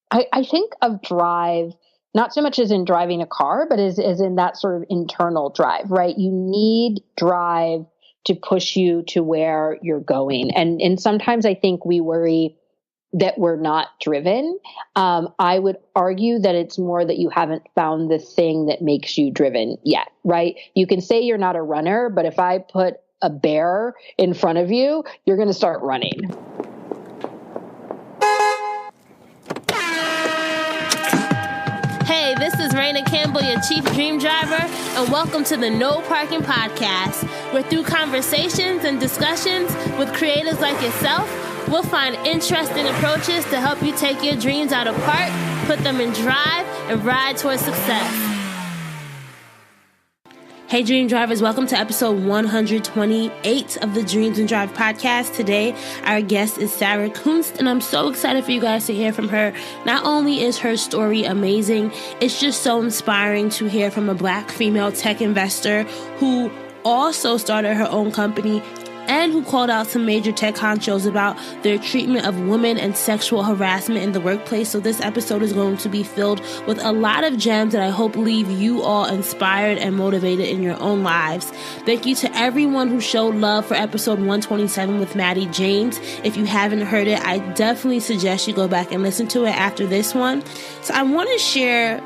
I think of drive not so much as in driving a car, but as in that sort of internal drive, right? You need drive to push you to where you're going. And sometimes I think we worry that we're not driven. I would argue that it's more that you haven't found the thing that makes you driven yet, right? You can say you're not a runner, but if I put a bear in front of you, you're going to start running. Hey, this is Raina Campbell, your Chief Dream Driver, and welcome to the No Parking Podcast, where through conversations and discussions with creators like yourself, we'll find interesting approaches to help you take your dreams out of park, put them in drive, and ride towards success. Hey Dream Drivers, welcome to episode 128 of the Dreams and Drive podcast. Today, our guest is Sarah Kunst, and I'm so excited for you guys to hear from her. Not only is her story amazing, it's just so inspiring to hear from a Black female tech investor who also started her own company and who called out some major tech honchos about their treatment of women and sexual harassment in the workplace. So this episode is going to be filled with a lot of gems that I hope leave you all inspired and motivated in your own lives. Thank you to everyone who showed love for episode 127 with Maddie James. If you haven't heard it, I definitely suggest you go back and listen to it after this one. So I want to share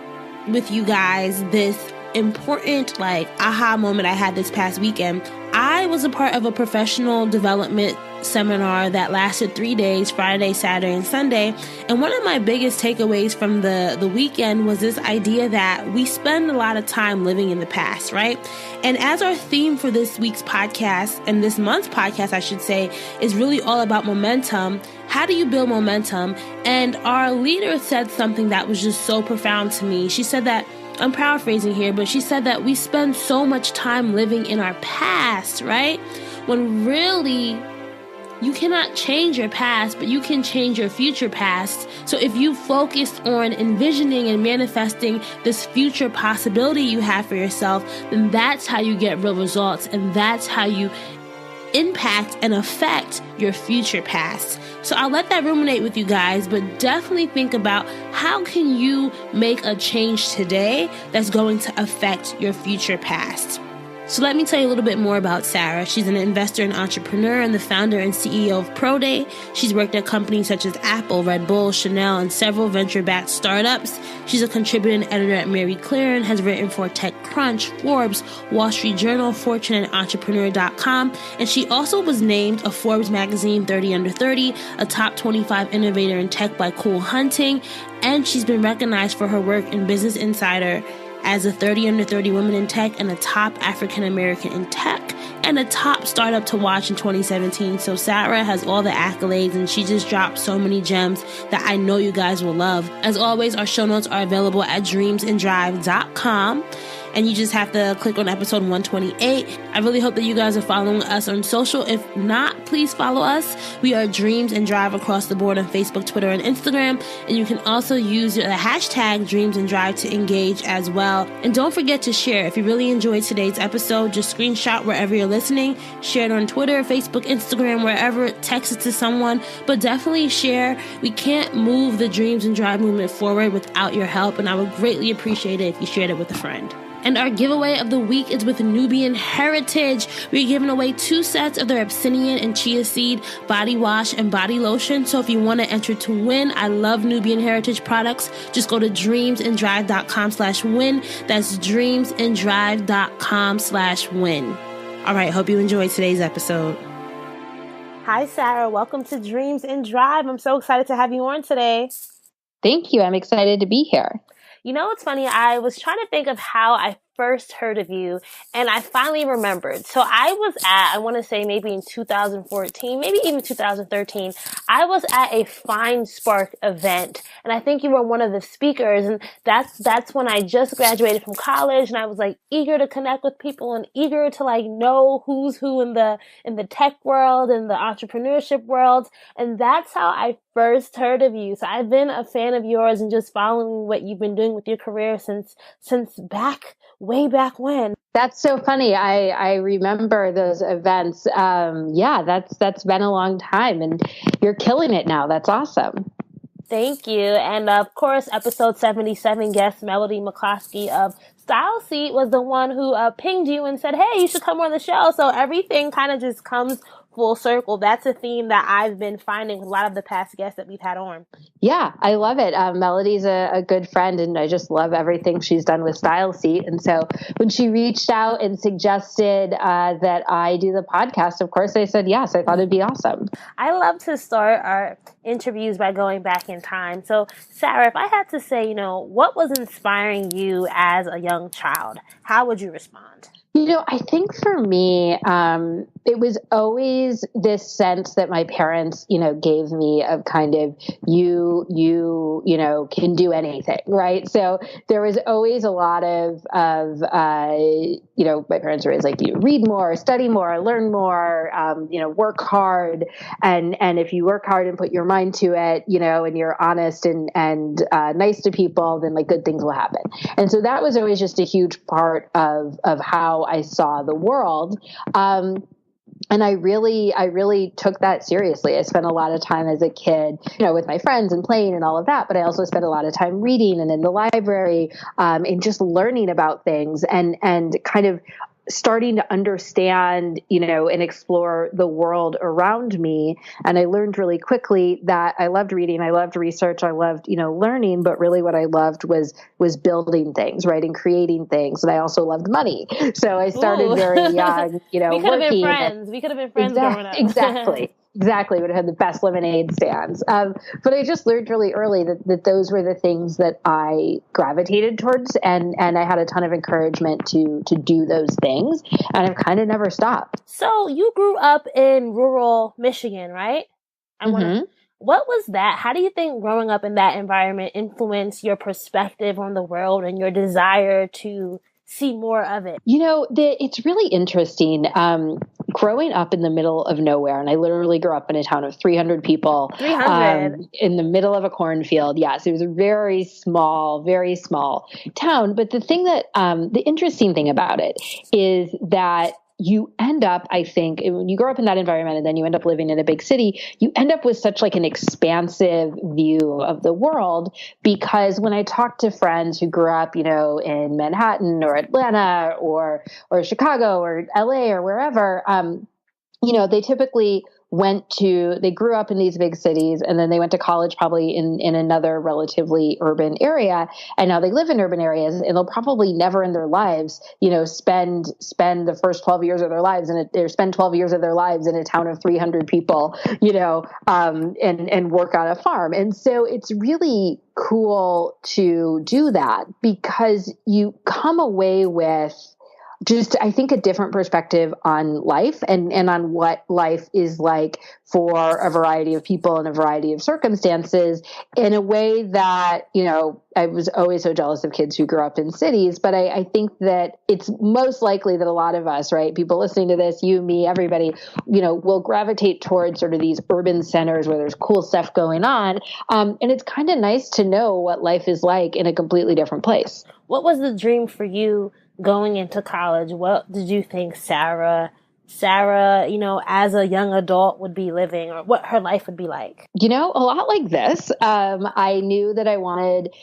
with you guys this important aha moment I had this past weekend. I was a part of a professional development seminar that lasted 3 days, Friday, Saturday, and Sunday. And one of my biggest takeaways from the weekend was this idea that we spend a lot of time living in the past, right? And as our theme for this week's podcast, and this month's podcast, I should say, is really all about momentum. How do you build momentum? And our leader said something that was just so profound to me. She said that, I'm paraphrasing here, but she said that we spend so much time living in our past, right? When really, you cannot change your past, but you can change your future past. So if you focus on envisioning and manifesting this future possibility you have for yourself, then that's how you get real results, and that's how you impact and affect your future past. So I'll let that ruminate with you guys, but definitely think about how can you make a change today that's going to affect your future past. So let me tell you a little bit more about Sarah. She's an investor and entrepreneur and the founder and CEO of Proday. She's worked at companies such as Apple, Red Bull, Chanel, and several venture-backed startups. She's a contributing editor at Marie Claire and has written for TechCrunch, Forbes, Wall Street Journal, Fortune, and Entrepreneur.com. And she also was named a Forbes magazine 30 Under 30, a top 25 innovator in tech by Cool Hunting. And she's been recognized for her work in Business Insider as a 30 Under 30 woman in tech and a top African American in tech and a top startup to watch in 2017. So Sarah has all the accolades, and she just dropped so many gems that I know you guys will love. As always, our show notes are available at dreamsanddrive.com. And you just have to click on episode 128. I really hope that you guys are following us on social. If not, please follow us. We are Dreams and Drive across the board on Facebook, Twitter, and Instagram. And you can also use the hashtag Dreams and Drive to engage as well. And don't forget to share. If you really enjoyed today's episode, just screenshot wherever you're listening. Share it on Twitter, Facebook, Instagram, wherever. Text it to someone. But definitely share. We can't move the Dreams and Drive movement forward without your help. And I would greatly appreciate it if you shared it with a friend. And our giveaway of the week is with Nubian Heritage. We're giving away 2 sets of their Abyssinian and Chia Seed body wash and body lotion. So if you want to enter to win, I love Nubian Heritage products. Just go to dreamsanddrive.com/win. That's dreamsanddrive.com/win. All right, hope you enjoyed today's episode. Hi, Sarah. Welcome to Dreams and Drive. I'm so excited to have you on today. Thank you. I'm excited to be here. You know what's funny? I was trying to think of how I first heard of you, and I finally remembered. So I was I want to say maybe in 2014, maybe even 2013, I was at a Find Spark event, and I think you were one of the speakers, and that's when I just graduated from college, and I was eager to connect with people and eager to know who's who in the tech world and the entrepreneurship world, and that's how I first heard of you. So I've been a fan of yours and just following what you've been doing with your career since way back when. That's so funny. I remember those events. That's been a long time, and you're killing it now. That's awesome. Thank you. And of course, episode 77 guest Melody McCloskey of Style Seat was the one who pinged you and said, hey, you should come on the show. So everything kind of just comes full circle. That's a theme that I've been finding with a lot of the past guests that we've had on. Yeah, I love it. Melody's a good friend, and I just love everything she's done with Style Seat. And so when she reached out and suggested that I do the podcast, of course I said yes. I thought it'd be awesome. I love to start our interviews by going back in time. So, Sarah, if I had to say, what was inspiring you as a young child, how would you respond? I think for me, it was always this sense that my parents, gave me of kind of you can do anything, right? So there was always a lot of my parents were always like, you read more, study more, learn more, work hard. And if you work hard and put your mind to it, and you're honest and nice to people, then like good things will happen. And so that was always just a huge part of how I saw the world. And I really took that seriously. I spent a lot of time as a kid, with my friends and playing and all of that. But I also spent a lot of time reading and in the library, and just learning about things and kind of starting to understand, and explore the world around me. And I learned really quickly that I loved reading, I loved research, I loved, learning, but really what I loved was building things, right? And creating things. And I also loved money. So I started very young, we could have been friends. We could have been friends growing up. Exactly. Would have had the best lemonade stands. But I just learned really early that those were the things that I gravitated towards. And I had a ton of encouragement to do those things. And I've kind of never stopped. So you grew up in rural Michigan, right? What was that? How do you think growing up in that environment influenced your perspective on the world and your desire to see more of it? It's really interesting. Growing up in the middle of nowhere, and I literally grew up in a town of 300 people. 300? In the middle of a cornfield. Yes, it was a very small town. But the thing that, the interesting thing about it is that you end up, I think, when you grow up in that environment and then you end up living in a big city, you end up with such like an expansive view of the world. Because when I talk to friends who grew up, in Manhattan or Atlanta or Chicago or LA or wherever, they typically they grew up in these big cities and then they went to college probably in another relatively urban area. And now they live in urban areas and they'll probably never in their lives, spend the first 12 years of their lives or spend 12 years of their lives in a town of 300 people, and work on a farm. And so it's really cool to do that because you come away with just, I think, a different perspective on life and on what life is like for a variety of people in a variety of circumstances in a way that, I was always so jealous of kids who grew up in cities, but I think that it's most likely that a lot of us, right, people listening to this, you, me, everybody, will gravitate towards sort of these urban centers where there's cool stuff going on. And it's kind of nice to know what life is like in a completely different place. What was the dream for you going into college? What did you think Sarah, as a young adult would be living or what her life would be like? A lot like this. I knew that I wanted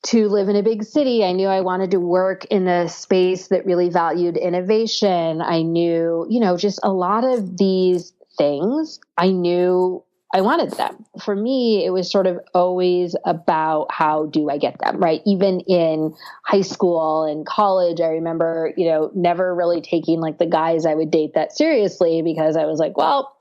to live in a big city. I knew I wanted to work in a space that really valued innovation. I knew, just a lot of these things. I knew I wanted them. For me, it was sort of always about how do I get them, right? Even in high school and college, I remember, never really taking like the guys I would date that seriously because I was like, well,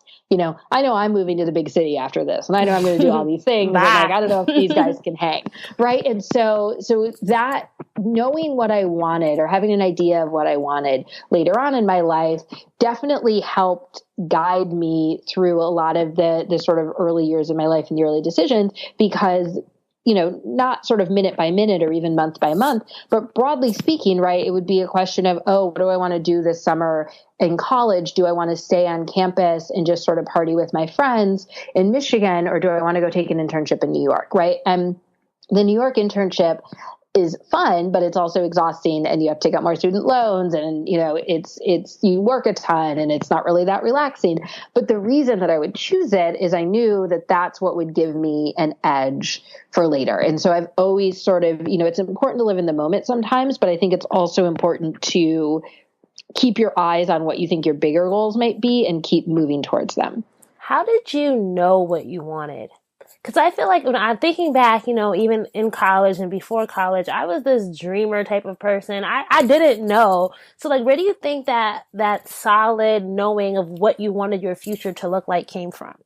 I know I'm moving to the big city after this and I know I'm going to do all these things. And I don't know if these guys can hang. Right. And so that knowing what I wanted or having an idea of what I wanted later on in my life definitely helped guide me through a lot of the sort of early years of my life and the early decisions because not sort of minute by minute or even month by month, but broadly speaking, right, it would be a question of, what do I want to do this summer in college? Do I want to stay on campus and just sort of party with my friends in Michigan, or do I want to go take an internship in New York, right? And the New York internship, is fun, but it's also exhausting, and you have to take out more student loans, and it's you work a ton, and it's not really that relaxing. But the reason that I would choose it is I knew that that's what would give me an edge for later. And so I've always sort of, it's important to live in the moment sometimes, but I think it's also important to keep your eyes on what you think your bigger goals might be and keep moving towards them. How did you know what you wanted? Because I feel like when I'm thinking back, even in college and before college, I was this dreamer type of person. I didn't know. So like, where do you think that solid knowing of what you wanted your future to look like came from?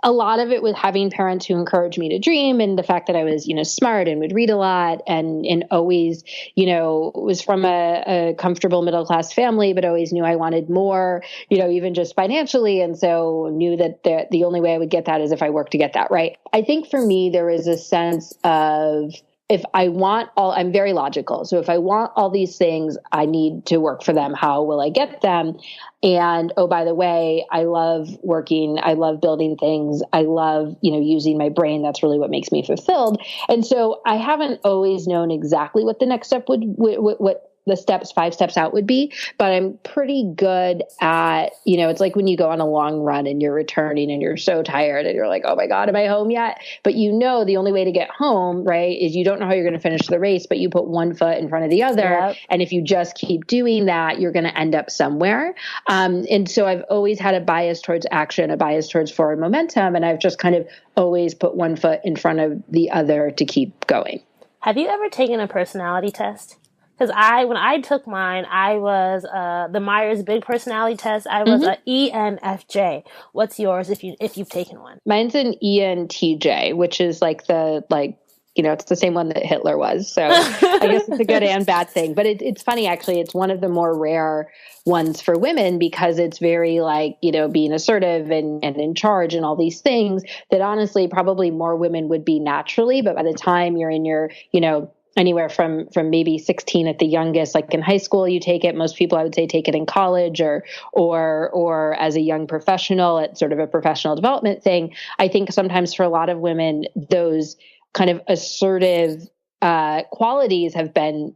A lot of it was having parents who encouraged me to dream, and the fact that I was, smart and would read a lot, and always, was from a comfortable middle class family, but always knew I wanted more, even just financially. And so knew that the only way I would get that is if I worked to get that. Right. I think for me, there is a sense of, if I want I'm very logical. So if I want all these things, I need to work for them. How will I get them? And, oh, by the way, I love working. I love building things. I love, using my brain. That's really what makes me fulfilled. And so I haven't always known exactly what the next step what the 5 steps out would be, but I'm pretty good at, it's like when you go on a long run and you're returning and you're so tired and you're like, oh my God, am I home yet? But the only way to get home, right, is you don't know how you're going to finish the race, but you put one foot in front of the other. Yep. And if you just keep doing that, you're going to end up somewhere. And so I've always had a bias towards action, a bias towards forward momentum. And I've just kind of always put one foot in front of the other to keep going. Have you ever taken a personality test? Because when I took mine, I was the Myers-Briggs personality test. I was an ENFJ. What's yours if you've taken one? Mine's an ENTJ, which is it's the same one that Hitler was. So I guess it's a good and bad thing. But it's funny, actually. It's one of the more rare ones for women because it's very being assertive and in charge and all these things that honestly probably more women would be naturally. But by the time you're in your, anywhere from maybe 16 at the youngest, like in high school, you take it. Most people, I would say, take it in college or as a young professional at sort of a professional development thing. I think sometimes for a lot of women, those kind of assertive qualities have been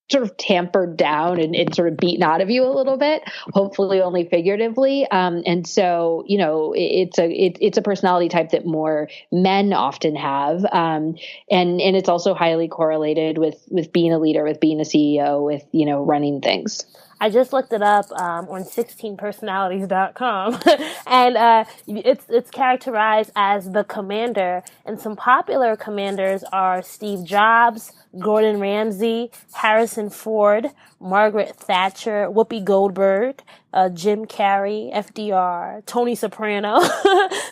sort of tampered down and sort of beaten out of you a little bit, hopefully only figuratively. And so, it's a personality type that more men often have. And it's also highly correlated with being a leader, with being a CEO, with, running things. I just looked it up on 16personalities.com, and it's characterized as the commander. And some popular commanders are Steve Jobs, Gordon Ramsay, Harrison Ford, Margaret Thatcher, Whoopi Goldberg, Jim Carrey, FDR, Tony Soprano.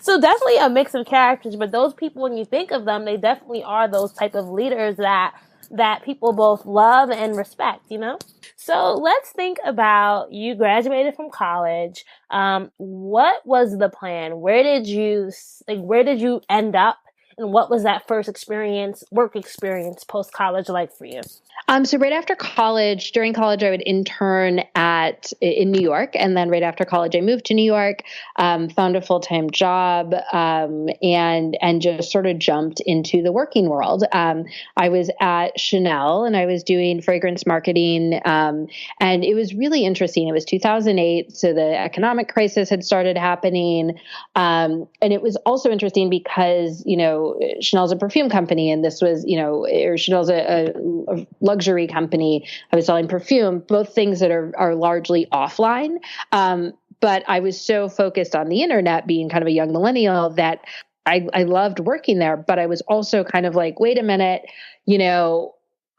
So definitely a mix of characters. But those people, when you think of them, they definitely are those type of leaders that people both love and respect, So let's think about, you graduated from college. What was the plan? Where did you end up? And what was that first work experience post-college like for you? So right after college, during college, I would intern in New York. And then right after college, I moved to New York, found a full-time job, and just sort of jumped into the working world. I was at Chanel and I was doing fragrance marketing. And it was really interesting. It was 2008. So the economic crisis had started happening. And it was also interesting because, Chanel's a perfume company, and this was, or Chanel's a luxury company. I was selling perfume, both things that are largely offline. But I was so focused on the internet, being kind of a young millennial, that I loved working there. But I was also kind of like, wait a minute,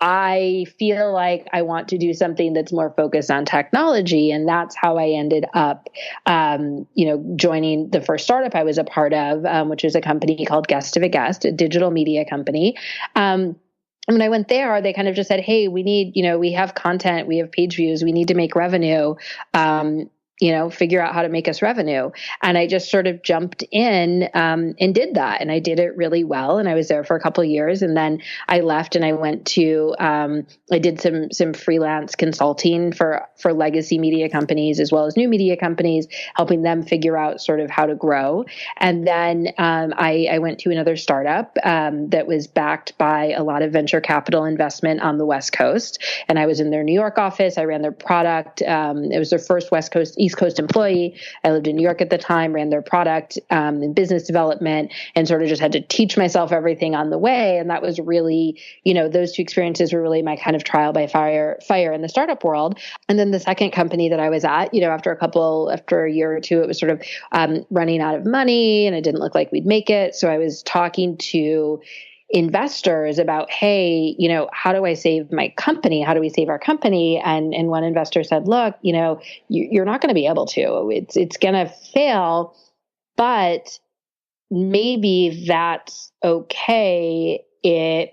I feel like I want to do something that's more focused on technology. And that's how I ended up, joining the first startup I was a part of, which is a company called Guest of a Guest, a digital media company. And when I went there, they kind of just said, hey, we need, we have content, we have page views, we need to make revenue. figure out how to make us revenue. And I just sort of jumped in and did that. And I did it really well. And I was there for a couple of years. And then I left and I went to, I did some freelance consulting for legacy media companies as well as new media companies, helping them figure out sort of how to grow. And then I went to another startup that was backed by a lot of venture capital investment on the West Coast. And I was in their New York office. I ran their product. It was their first East Coast employee. I lived in New York at the time, ran their product in business development, and sort of just had to teach myself everything on the way. And that was really, those two experiences were really my kind of trial by fire in the startup world. And then the second company that I was at, after a year or two, it was sort of running out of money and it didn't look like we'd make it. So I was talking to investors about, hey, how do I save my company? How do we save our company? And one investor said, look, you're not going to be able to. It's going to fail, but maybe that's okay.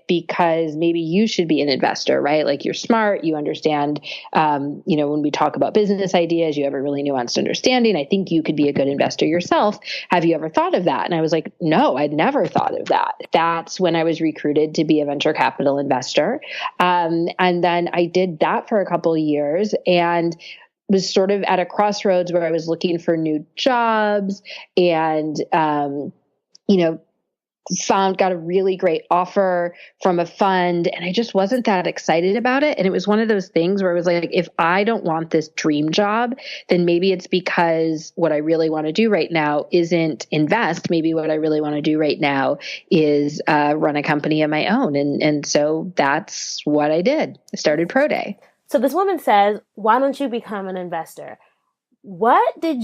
Because maybe you should be an investor, right? Like you're smart, you understand, when we talk about business ideas, you have a really nuanced understanding. I think you could be a good investor yourself. Have you ever thought of that? And I was like, no, I'd never thought of that. That's when I was recruited to be a venture capital investor. And then I did that for a couple of years and was sort of at a crossroads where I was looking for new jobs and, got a really great offer from a fund and I just wasn't that excited about it. And it was one of those things where I was like, if I don't want this dream job, then maybe it's because what I really want to do right now isn't invest. Maybe what I really want to do right now is run a company of my own. And so that's what I did. I started Proday. So this woman says, why don't you become an investor? What did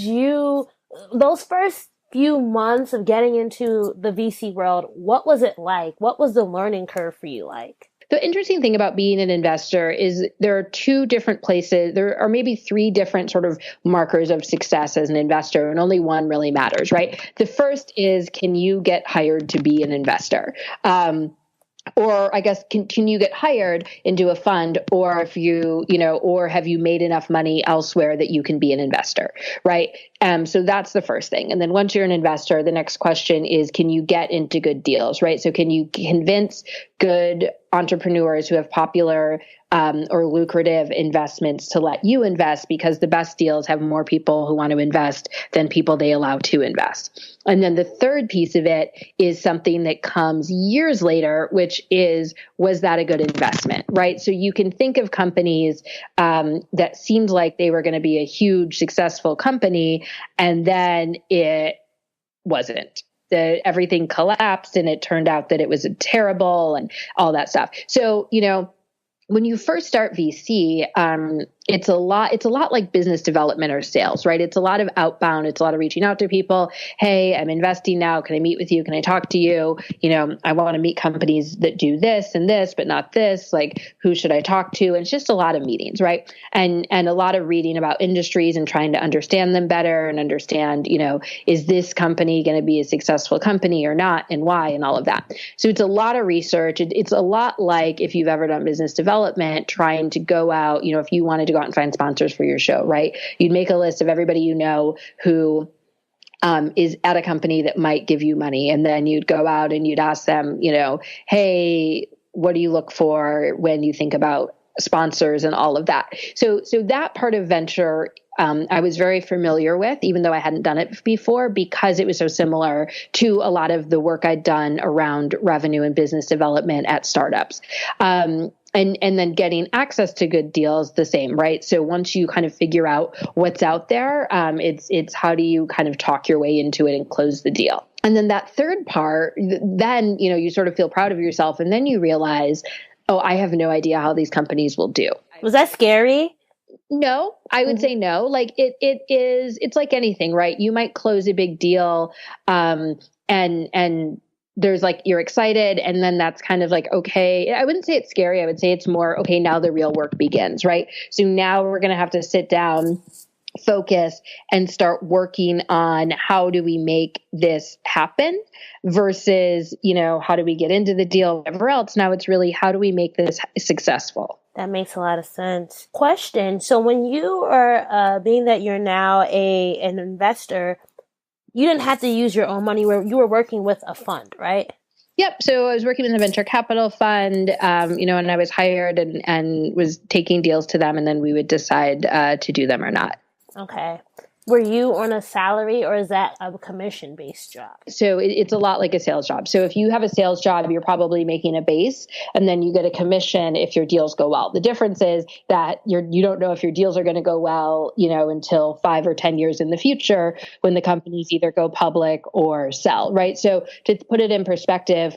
those first few months of getting into the VC world, what was it like? What was the learning curve for you like? The interesting thing about being an investor is there are two different places. There are maybe three different sort of markers of success as an investor, and only one really matters, right? The first is, can you get hired to be an investor? Or I guess, can you get hired into a fund, or if or have you made enough money elsewhere that you can be an investor, right? So that's the first thing. And then once you're an investor, the next question is, can you get into good deals, right? So can you convince good entrepreneurs who have popular or lucrative investments to let you invest, because the best deals have more people who want to invest than people they allow to invest. And then the third piece of it is something that comes years later, which is, was that a good investment, right? So you can think of companies that seemed like they were going to be a huge successful company, and then it wasn't. Everything collapsed and it turned out that it was terrible and all that stuff. So, when you first start VC, it's a lot like business development or sales, right? It's a lot of outbound. It's a lot of reaching out to people. Hey, I'm investing now. Can I meet with you? Can I talk to you? I want to meet companies that do this and this, but not this. Like, who should I talk to? And it's just a lot of meetings, right? And a lot of reading about industries and trying to understand them better and understand, is this company going to be a successful company or not, and why, and all of that. So it's a lot of research. It's a lot like if you've ever done business development, trying to go out, if you wanted to go out and find sponsors for your show, right? You'd make a list of everybody who is at a company that might give you money. And then you'd go out and you'd ask them, hey, what do you look for when you think about sponsors and all of that? So that part of venture, I was very familiar with, even though I hadn't done it before, because it was so similar to a lot of the work I'd done around revenue and business development at startups. And then getting access to good deals, the same, right? So once you kind of figure out what's out there, it's how do you kind of talk your way into it and close the deal. And then that third part, then, you sort of feel proud of yourself. And then you realize, oh, I have no idea how these companies will do. Was that scary? No, I would say no. Like it's like anything, right? You might close a big deal, and there's like, you're excited. And then that's kind of like, okay, I wouldn't say it's scary. I would say it's more, okay, now the real work begins, right? So now we're going to have to sit down, focus, and start working on how do we make this happen versus, how do we get into the deal, whatever else. Now it's really, how do we make this successful? That makes a lot of sense. Question. So when you are, being that you're now an investor, you didn't have to use your own money where you were working with a fund, right? Yep. So I was working in the venture capital fund, and I was hired and was taking deals to them, and then we would decide to do them or not. Okay. Were you on a salary or is that a commission-based job? So it's a lot like a sales job. So if you have a sales job, you're probably making a base and then you get a commission if your deals go well. The difference is that you don't know if your deals are going to go well, until 5 or 10 years in the future when the companies either go public or sell, right? So to put it in perspective,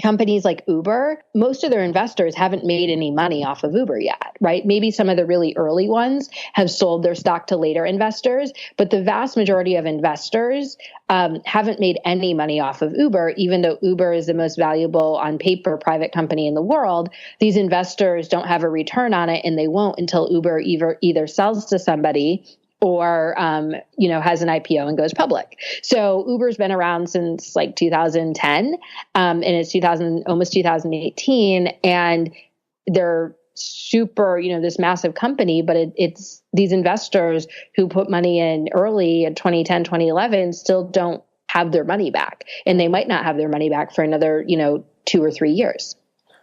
companies like Uber, most of their investors haven't made any money off of Uber yet, right? Maybe some of the really early ones have sold their stock to later investors, but the vast majority of investors haven't made any money off of Uber, even though Uber is the most valuable on paper private company in the world. These investors don't have a return on it, and they won't until Uber either sells to somebody or, has an IPO and goes public. So Uber's been around since like 2010, and it's almost 2018. And they're super, this massive company, but it's these investors who put money in early in 2010, 2011 still don't have their money back. And they might not have their money back for another, 2 or 3 years.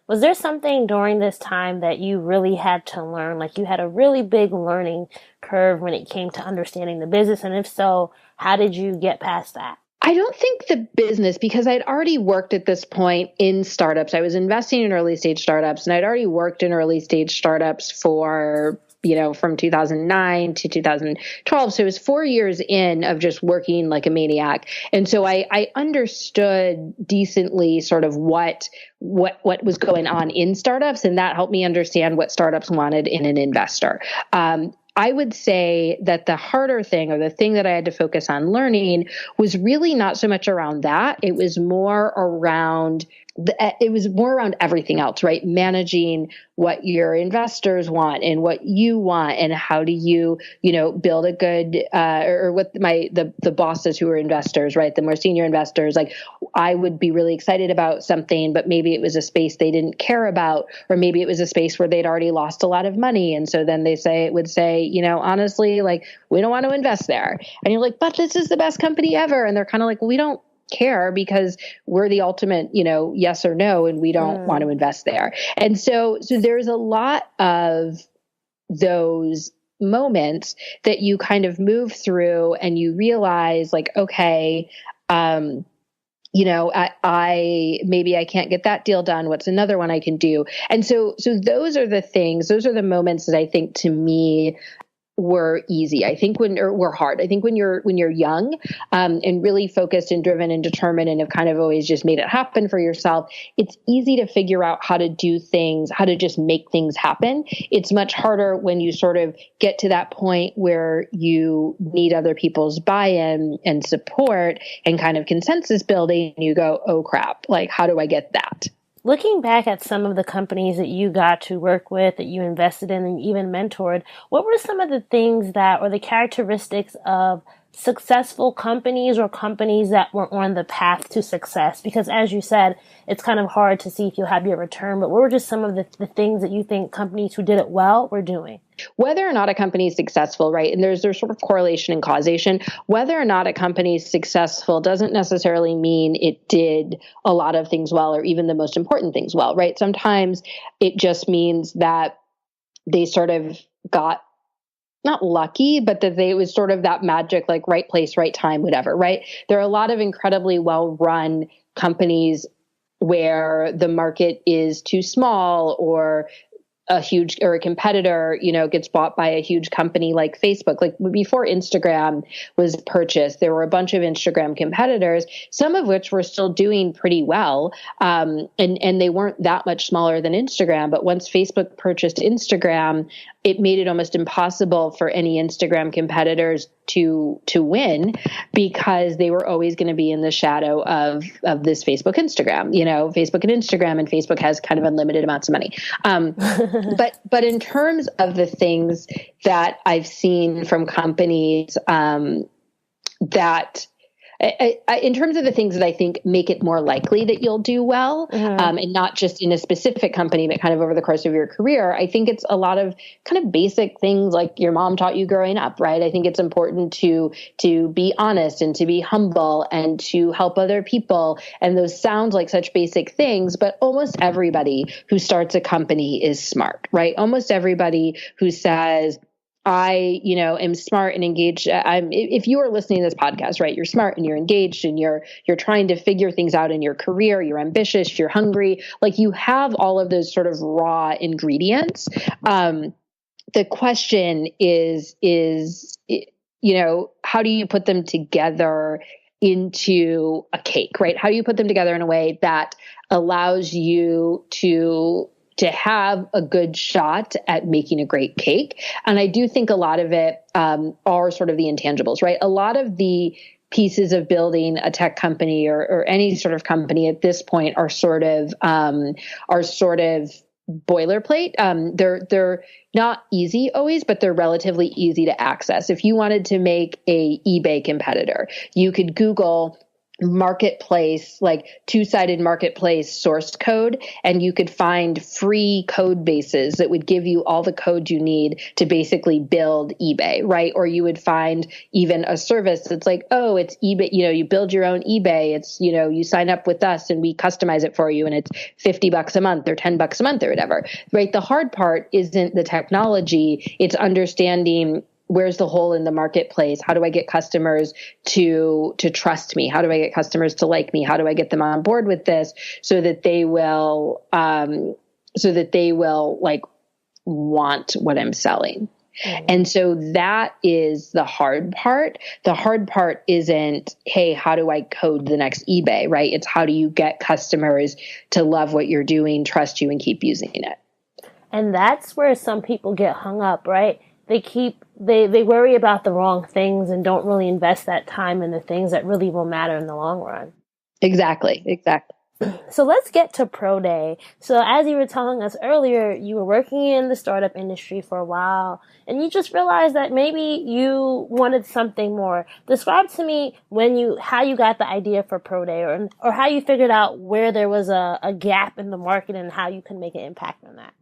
Was there something during this time that you really had to learn? Like you had a really big learning curve when it came to understanding the business? And if so, how did you get past that? I don't think the business, because I'd already worked at this point in startups. I was investing in early stage startups, and I'd already worked in early stage startups for from 2009 to 2012. So it was 4 years in of just working like a maniac. And so I understood decently sort of what was going on in startups. And that helped me understand what startups wanted in an investor. I would say that the harder thing, or the thing that I had to focus on learning, was really not so much around that. It was more around everything else, right? Managing what your investors want and what you want, and how do you, build a good, or what the bosses who are investors, right? The more senior investors, like I would be really excited about something, but maybe it was a space they didn't care about, or maybe it was a space where they'd already lost a lot of money. And so then they would say, honestly, like, we don't want to invest there. And you're like, but this is the best company ever. And they're kind of like, well, we don't care because we're the ultimate, yes or no, and we don't want to invest there. And so there's a lot of those moments that you kind of move through and you realize like, okay, maybe I can't get that deal done. What's another one I can do? And so those are the moments that I think to me were easy. I think were hard. I think when you're young, and really focused and driven and determined and have kind of always just made it happen for yourself, it's easy to figure out how to do things, how to just make things happen. It's much harder when you sort of get to that point where you need other people's buy-in and support and kind of consensus building, and you go, oh crap, like, how do I get that? Looking back at some of the companies that you got to work with, that you invested in and even mentored, what were some of the things or the characteristics of successful companies or companies that were on the path to success? Because as you said, it's kind of hard to see if you'll have your return, but what were just some of the things that you think companies who did it well were doing? Whether or not a company is successful, right? And there's sort of correlation and causation. Whether or not a company is successful doesn't necessarily mean it did a lot of things well, or even the most important things well, right? Sometimes it just means that they sort of got not lucky, but that it was sort of that magic, like right place, right time, whatever, right? There are a lot of incredibly well-run companies where the market is too small, or a competitor, gets bought by a huge company like Facebook. Like before Instagram was purchased, there were a bunch of Instagram competitors, some of which were still doing pretty well. And they weren't that much smaller than Instagram. But once Facebook purchased Instagram, it made it almost impossible for any Instagram competitors to win, because they were always going to be in the shadow of this Facebook and Instagram, and Facebook has kind of unlimited amounts of money. But in terms of the things that I've seen from companies, that in terms of the things that I think make it more likely that you'll do well, and not just in a specific company, but kind of over the course of your career, I think it's a lot of kind of basic things like your mom taught you growing up, right? I think it's important to be honest and to be humble and to help other people. And those sound like such basic things, but almost everybody who starts a company is smart, right? Almost everybody who says, I, am smart and engaged. If you are listening to this podcast, right, you're smart and you're engaged and you're trying to figure things out in your career. You're ambitious. You're hungry. Like you have all of those sort of raw ingredients. The question is, how do you put them together into a cake, right? How do you put them together in a way that allows you to have a good shot at making a great cake? And I do think a lot of it are sort of the intangibles, right? A lot of the pieces of building a tech company or any sort of company at this point are sort of boilerplate. They're not easy always, but they're relatively easy to access. If you wanted to make a eBay competitor, you could Google marketplace, like two-sided marketplace source code, and you could find free code bases that would give you all the code you need to basically build eBay, right? Or you would find even a service that's like, oh, it's eBay, you build your own eBay. It's, you sign up with us and we customize it for you and it's $50 a month or $10 a month or whatever, right? The hard part isn't the technology. It's understanding where's the hole in the marketplace? How do I get customers to trust me? How do I get customers to like me? How do I get them on board with this so that they will like want what I'm selling? Mm-hmm. And so that is the hard part. The hard part isn't, hey, how do I code the next eBay, right? It's how do you get customers to love what you're doing, trust you, and keep using it. And that's where some people get hung up, right? They worry about the wrong things and don't really invest that time in the things that really will matter in the long run. Exactly. So let's get to Proday. So as you were telling us earlier, you were working in the startup industry for a while and you just realized that maybe you wanted something more. Describe to me how you got the idea for Proday or how you figured out where there was a gap in the market and how you can make an impact on that.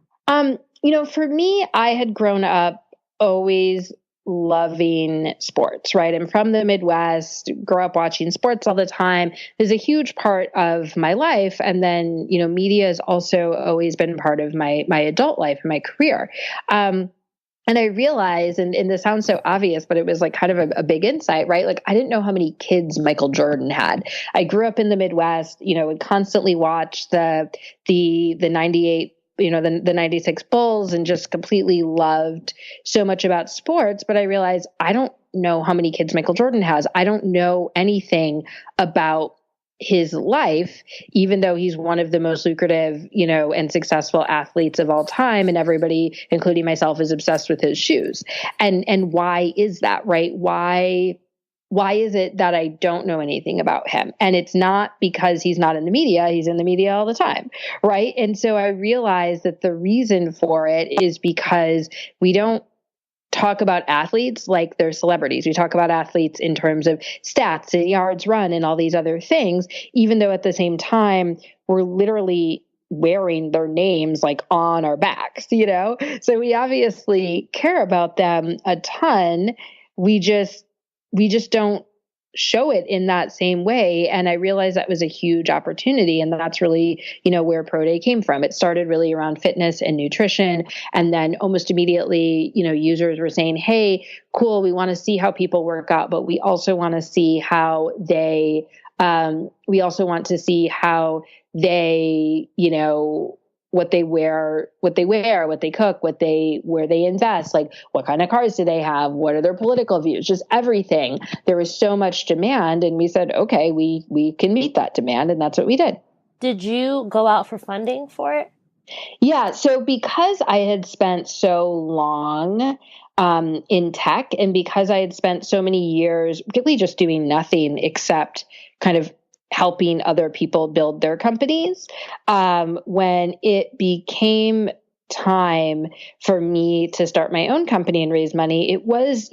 For me, I had grown up always loving sports, right? I'm from the Midwest, grew up watching sports all the time. There's a huge part of my life. And then, media has also always been part of my adult life and my career. And I realized, and this sounds so obvious, but it was like kind of a big insight, right? Like I didn't know how many kids Michael Jordan had. I grew up in the Midwest, would constantly watch the 98 the 96 Bulls and just completely loved so much about sports. But I realized I don't know how many kids Michael Jordan has. I don't know anything about his life, even though he's one of the most lucrative, and successful athletes of all time. And everybody, including myself, is obsessed with his shoes. And why is that, right? Why is it that I don't know anything about him? And it's not because he's not in the media. He's in the media all the time, right? And so I realized that the reason for it is because we don't talk about athletes like they're celebrities. We talk about athletes in terms of stats and yards run and all these other things, even though at the same time, we're literally wearing their names like on our backs, So we obviously care about them a ton. We just don't show it in that same way. And I realized that was a huge opportunity. And that's really, where Proday came from. It started really around fitness and nutrition. And then almost immediately, users were saying, hey, cool, we want to see how people work out, but we also want to see how they, what they wear, what they cook, where they invest, like what kind of cars do they have? What are their political views? Just everything. There was so much demand and we said, okay, we can meet that demand. And that's what we did. Did you go out for funding for it? Yeah. So because I had spent so long in tech and because I had spent so many years really just doing nothing except kind of helping other people build their companies. When it became time for me to start my own company and raise money, it was,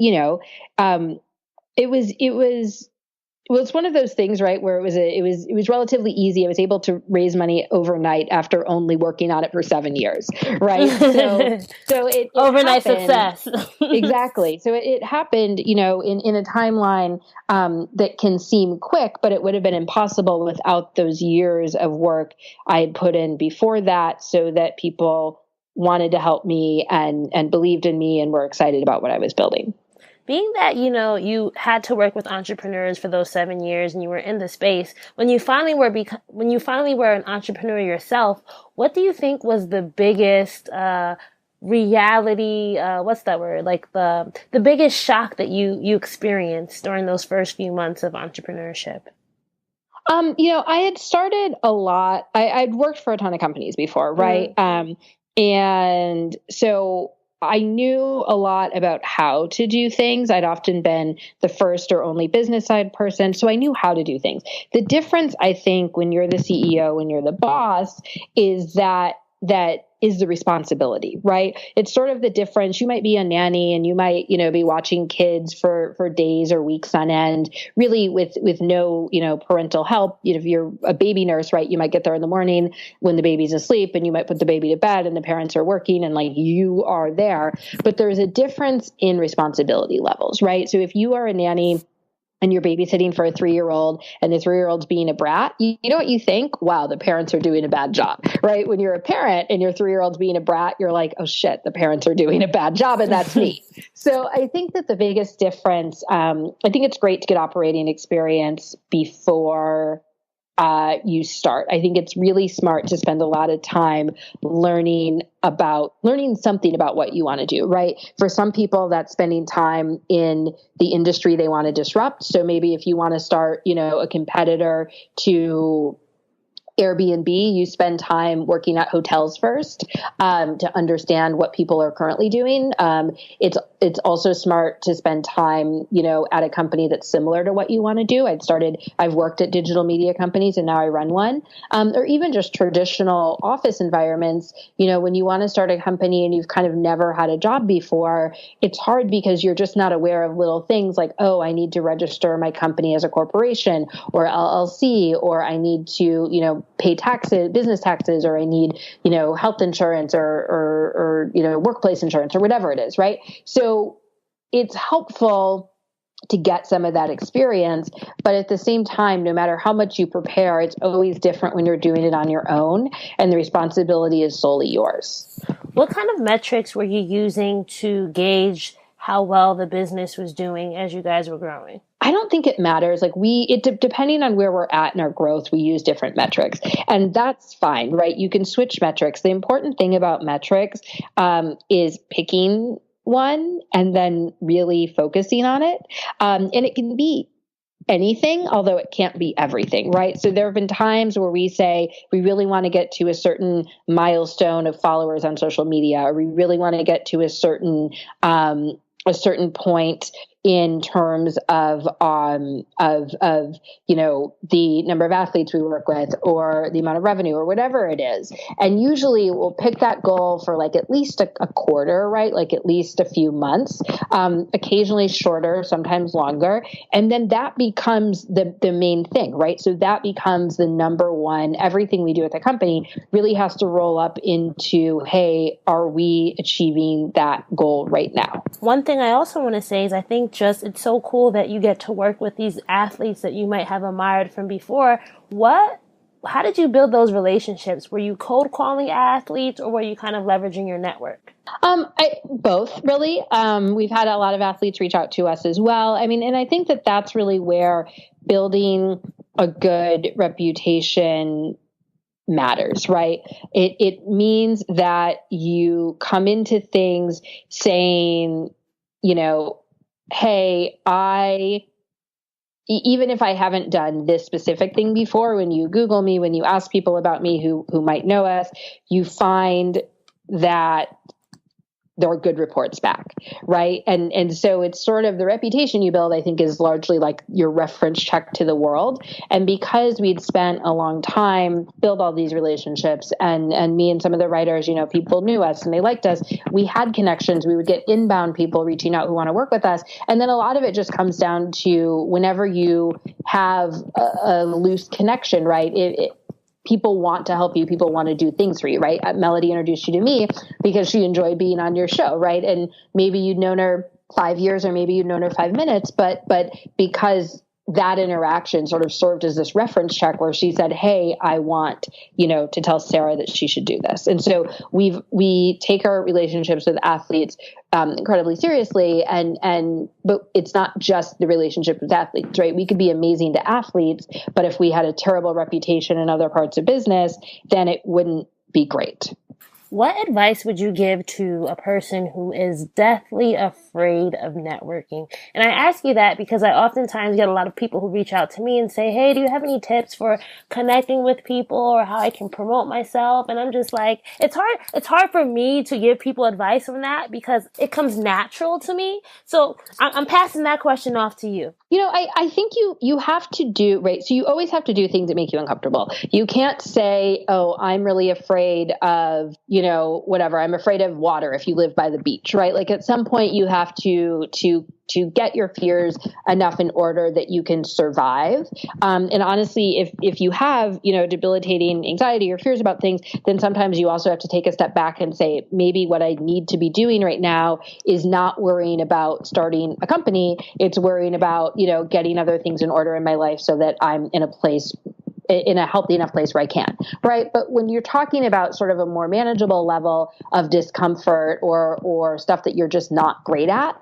Well, it's one of those things, right, where it was relatively easy. I was able to raise money overnight after only working on it for 7 years, right? So it overnight happened. success. Exactly. So it happened, in a timeline that can seem quick, but it would have been impossible without those years of work I had put in before that, so that people wanted to help me and believed in me and were excited about what I was building. Being that, you had to work with entrepreneurs for those 7 years and you were in the space, when you finally were an entrepreneur yourself, what do you think was the biggest reality, what's that word? Like the biggest shock that you experienced during those first few months of entrepreneurship? I had started a lot. I'd worked for a ton of companies before, right? And so I knew a lot about how to do things. I'd often been the first or only business side person, so I knew how to do things. The difference, I think, when you're the CEO, when you're the boss, is that is the responsibility, right? It's sort of the difference. You might be a nanny and you might, be watching kids for days or weeks on end, really with no, parental help. If you're a baby nurse, right, you might get there in the morning when the baby's asleep and you might put the baby to bed and the parents are working and like you are there. But there's a difference in responsibility levels, right? So if you are a nanny and you're babysitting for a 3-year-old and the 3-year-old's being a brat, you know what you think? Wow, the parents are doing a bad job, right? When you're a parent and your 3-year-old's being a brat, you're like, oh shit, the parents are doing a bad job and that's me. So I think that the biggest difference, I think it's great to get operating experience before you start. I think it's really smart to spend a lot of time learning something about what you want to do, right? For some people, that's spending time in the industry they want to disrupt. So maybe if you want to start, a competitor to Airbnb, you spend time working at hotels first to understand what people are currently doing. It's also smart to spend time, at a company that's similar to what you want to do. I've worked at digital media companies and now I run one, or even just traditional office environments. When you want to start a company and you've kind of never had a job before, it's hard because you're just not aware of little things like, oh, I need to register my company as a corporation or LLC, or I need to, pay taxes, business taxes, or I need, health insurance or workplace insurance or whatever it is, right? So it's helpful to get some of that experience, but at the same time, no matter how much you prepare, it's always different when you're doing it on your own and the responsibility is solely yours. What kind of metrics were you using to gauge how well the business was doing as you guys were growing? I don't think it matters. Depending on where we're at in our growth, we use different metrics, and that's fine, right? You can switch metrics. The important thing about metrics is picking one and then really focusing on it. And it can be anything, although it can't be everything, right? So there have been times where we say we really want to get to a certain milestone of followers on social media, or we really want to get to a certain point in terms of the number of athletes we work with or the amount of revenue or whatever it is. And usually we'll pick that goal for like at least a quarter, right? Like at least a few months, occasionally shorter, sometimes longer. And then that becomes the main thing, right? So that becomes the number one. Everything we do at the company really has to roll up into, hey, are we achieving that goal right now? One thing I also want to say is I think it's so cool that you get to work with these athletes that you might have admired from before. How did you build those relationships? Were you cold calling athletes or were you kind of leveraging your network? Both, really. We've had a lot of athletes reach out to us as well. I mean, and I think that that's really where building a good reputation matters, right? It means that you come into things saying, hey, even if I haven't done this specific thing before, when you Google me, when you ask people about me who might know us, you find that there are good reports back, right? And so it's sort of the reputation you build, I think, is largely like your reference check to the world. And because we'd spent a long time build all these relationships, and me and some of the writers, people knew us and they liked us, we had connections. We would get inbound people reaching out who want to work with us. And then a lot of it just comes down to whenever you have a loose connection, right? People want to help you. People want to do things for you, right? Melody introduced you to me because she enjoyed being on your show, right? And maybe you'd known her 5 years or maybe you'd known her 5 minutes, but because that interaction sort of served as this reference check where she said, hey, I want, to tell Sarah that she should do this. And so we take our relationships with athletes incredibly seriously. But it's not just the relationship with athletes, right? We could be amazing to athletes, but if we had a terrible reputation in other parts of business, then it wouldn't be great. What advice would you give to a person who is deathly afraid of networking? And I ask you that because I oftentimes get a lot of people who reach out to me and say, hey, do you have any tips for connecting with people or how I can promote myself? And I'm just like, it's hard for me to give people advice on that because it comes natural to me. So I'm passing that question off to you. I think you have to do, right? So you always have to do things that make you uncomfortable. You can't say, oh, I'm really afraid of, whatever. I'm afraid of water if you live by the beach, right? Like at some point you have to get your fears enough in order that you can survive. And honestly, if you have, debilitating anxiety or fears about things, then sometimes you also have to take a step back and say, maybe what I need to be doing right now is not worrying about starting a company. It's worrying about, getting other things in order in my life so that I'm in a healthy enough place where I can, right? But when you're talking about sort of a more manageable level of discomfort or stuff that you're just not great at,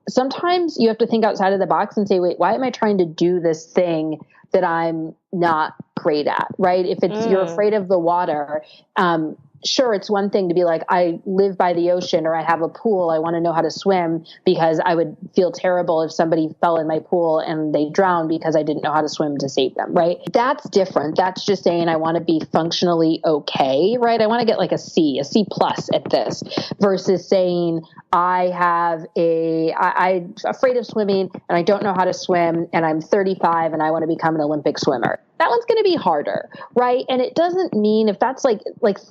sometimes you have to think outside of the box and say, wait, why am I trying to do this thing that I'm not great at, right? If it's you're afraid of the water, sure, it's one thing to be like, I live by the ocean or I have a pool. I want to know how to swim because I would feel terrible if somebody fell in my pool and they drowned because I didn't know how to swim to save them, right? That's different. That's just saying I want to be functionally okay, right? I want to get like a C plus at this versus saying I'm afraid of swimming and I don't know how to swim and I'm 35 and I want to become an Olympic swimmer. That one's going to be harder, right? And it doesn't mean if that's like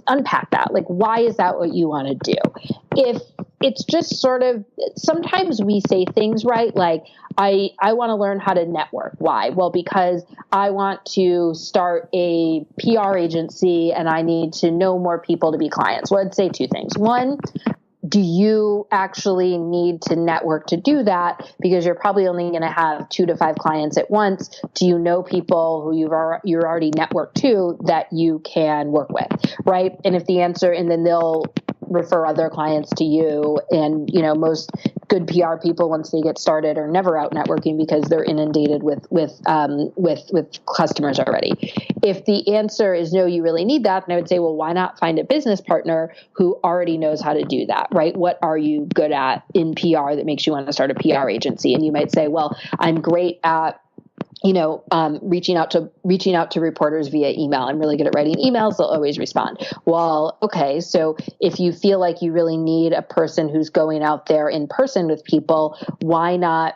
unpack that, like, why is that what you want to do? If it's just sort of, sometimes we say things, right? Like, I want to learn how to network. Why? Well, because I want to start a PR agency and I need to know more people to be clients. Well, I'd say two things. One, do you actually need to network to do that? Because you're probably only going to have 2 to 5 clients at once. Do you know people who you're already networked to that you can work with, right? And if the answer, and then they'll refer other clients to you. And, most good PR people, once they get started, are never out networking because they're inundated with customers already. If the answer is no, you really need that, then I would say, well, why not find a business partner who already knows how to do that, right? What are you good at in PR that makes you want to start a PR agency? And you might say, well, I'm great at reaching out to reporters via email. I'm really good at writing emails. They'll always respond. Well, okay. So if you feel like you really need a person who's going out there in person with people, why not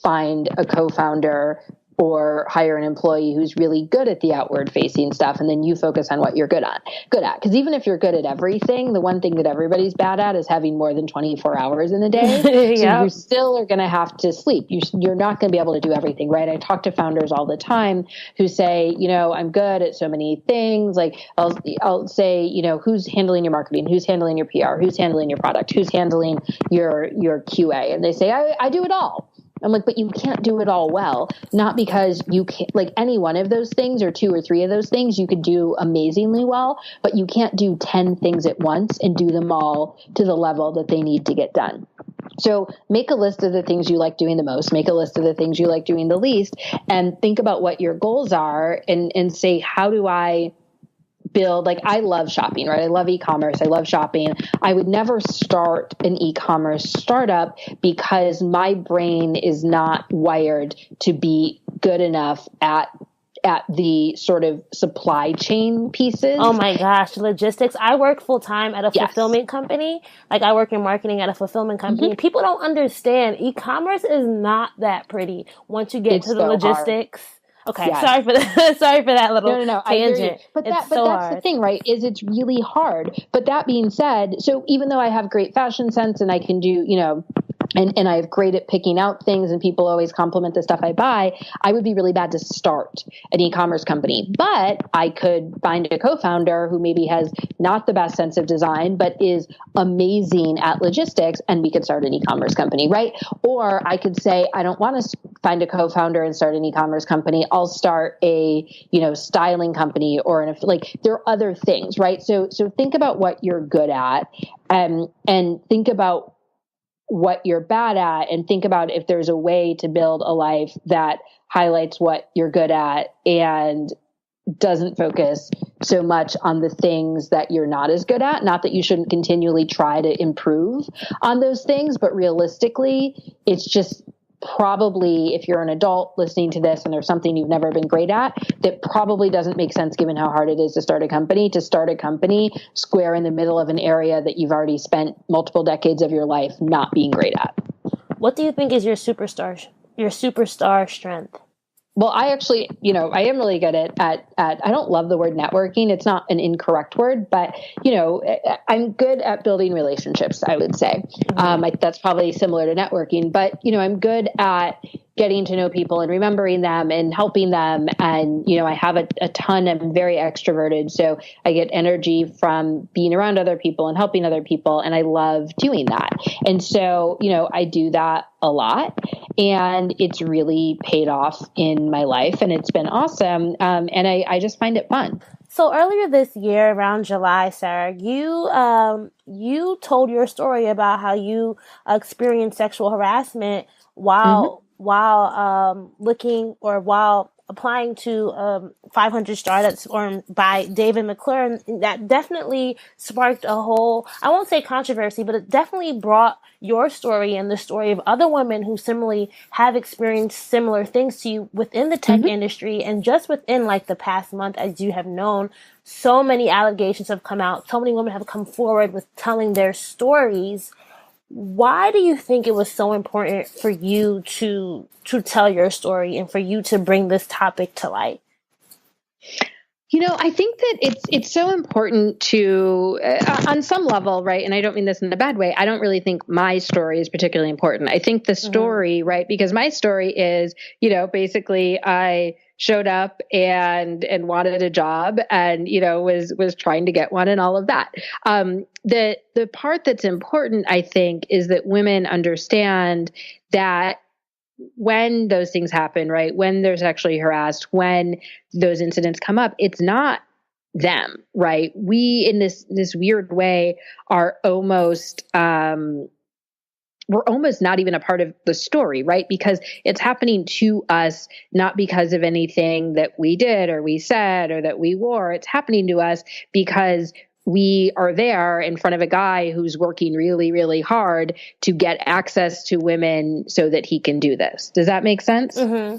find a co-founder or hire an employee who's really good at the outward facing stuff. And then you focus on what you're good at. Because even if you're good at everything, the one thing that everybody's bad at is having more than 24 hours in a day. So you still are going to have to sleep. You're not going to be able to do everything, right? I talk to founders all the time who say, I'm good at so many things. Like I'll say, who's handling your marketing? Who's handling your PR? Who's handling your product? Who's handling your QA? And they say, I do it all. I'm like, but you can't do it all well, not because you can't, like any one of those things or 2 or 3 of those things you could do amazingly well, but you can't do 10 things at once and do them all to the level that they need to get done. So make a list of the things you like doing the most, make a list of the things you like doing the least, and think about what your goals are and say, how do I build, like I love shopping, right? I love e-commerce. I love shopping. I would never start an e-commerce startup because my brain is not wired to be good enough at at the sort of supply chain pieces. Oh my gosh, logistics. I work full time at a fulfillment company. Like I work in marketing at a fulfillment company. And people don't understand e-commerce is not that pretty once you get to the logistics. Hard. Okay, yes. Sorry for that little tangent. But that's the thing, right? Is it's really hard. But that being said, so even though I have great fashion sense and I can do, and I'm great at picking out things and people always compliment the stuff I buy, I would be really bad to start an e-commerce company. But I could find a co-founder who maybe has not the best sense of design, but is amazing at logistics, and we could start an e-commerce company, right? Or I could say, I don't want to find a co-founder and start an e-commerce company. I'll start a, styling company or there are other things, right? So think about what you're good at, and think about what you're bad at, and think about if there's a way to build a life that highlights what you're good at and doesn't focus so much on the things that you're not as good at. Not that you shouldn't continually try to improve on those things, but realistically, it's just probably, if you're an adult listening to this and there's something you've never been great at, that probably doesn't make sense given how hard it is to start a company square in the middle of an area that you've already spent multiple decades of your life not being great at. What do you think is your superstar strength? Well, I actually, I am really good at, I don't love the word networking. It's not an incorrect word, but, I'm good at building relationships, I would say. That's probably similar to networking, but, I'm good at getting to know people and remembering them and helping them. And, I have a ton, I'm very extroverted. So I get energy from being around other people and helping other people. And I love doing that. And so, I do that a lot, and it's really paid off in my life, and it's been awesome. And I just find it fun. So earlier this year, around July, Sarah, you told your story about how you experienced sexual harassment while applying to 500 Star that's by David McClure. That definitely sparked a whole, I won't say controversy, but it definitely brought your story and the story of other women who similarly have experienced similar things to you within the tech industry. And just within the past month, as you have known, so many allegations have come out. So many women have come forward with telling their stories. Why do you think it was so important for you to tell your story and for you to bring this topic to light? I think that it's so important to, on some level, right? And I don't mean this in a bad way. I don't really think my story is particularly important. I think the story, right? Because my story is, basically I showed up and wanted a job and, was trying to get one and all of that. The part that's important, I think, is that women understand that when those things happen, right? When they're sexually harassed, when those incidents come up, it's not them, right? We, in this weird way, are almost, we're almost not even a part of the story, right? Because it's happening to us, not because of anything that we did or we said or that we wore. It's happening to us because we are there in front of a guy who's working really, really hard to get access to women so that he can do this. Does that make sense? Mm-hmm.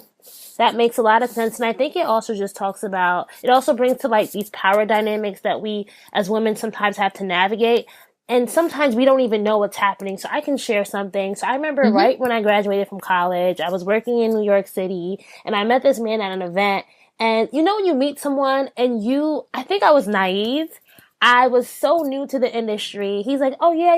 That makes a lot of sense. And I think it also just it also brings to these power dynamics that we as women sometimes have to navigate. And sometimes we don't even know what's happening. So I can share something. So I remember right when I graduated from college, I was working in New York City and I met this man at an event. And when you meet someone and I think I was naive. I was so new to the industry. He's like, oh yeah,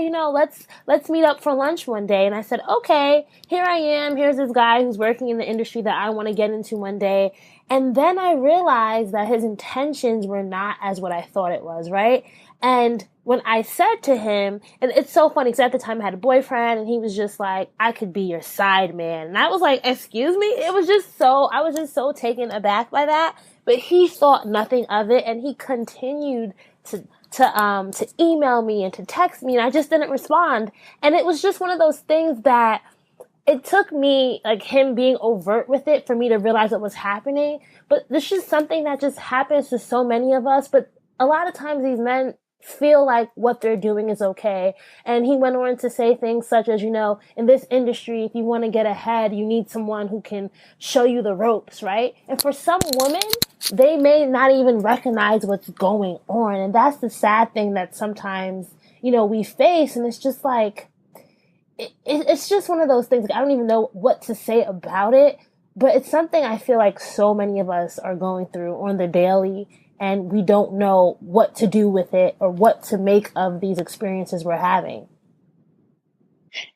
let's meet up for lunch one day. And I said, okay, here I am. Here's this guy who's working in the industry that I want to get into one day. And then I realized that his intentions were not as what I thought it was, right? And when I said to him, and it's so funny because at the time I had a boyfriend and he was just like, I could be your side man. And I was like, excuse me? I was just so taken aback by that. But he thought nothing of it, and he continued to email me and to text me, and I just didn't respond. And it was just one of those things that it took me, him being overt with it, for me to realize what was happening. But this is something that just happens to so many of us. But a lot of times these men feel like what they're doing is okay. And he went on to say things such as, in this industry, if you want to get ahead, you need someone who can show you the ropes, right? And for some women, they may not even recognize what's going on. And that's the sad thing that sometimes, we face. And it's just like, it's just one of those things. I don't even know what to say about it, but it's something I feel like so many of us are going through on the daily, and we don't know what to do with it or what to make of these experiences we're having.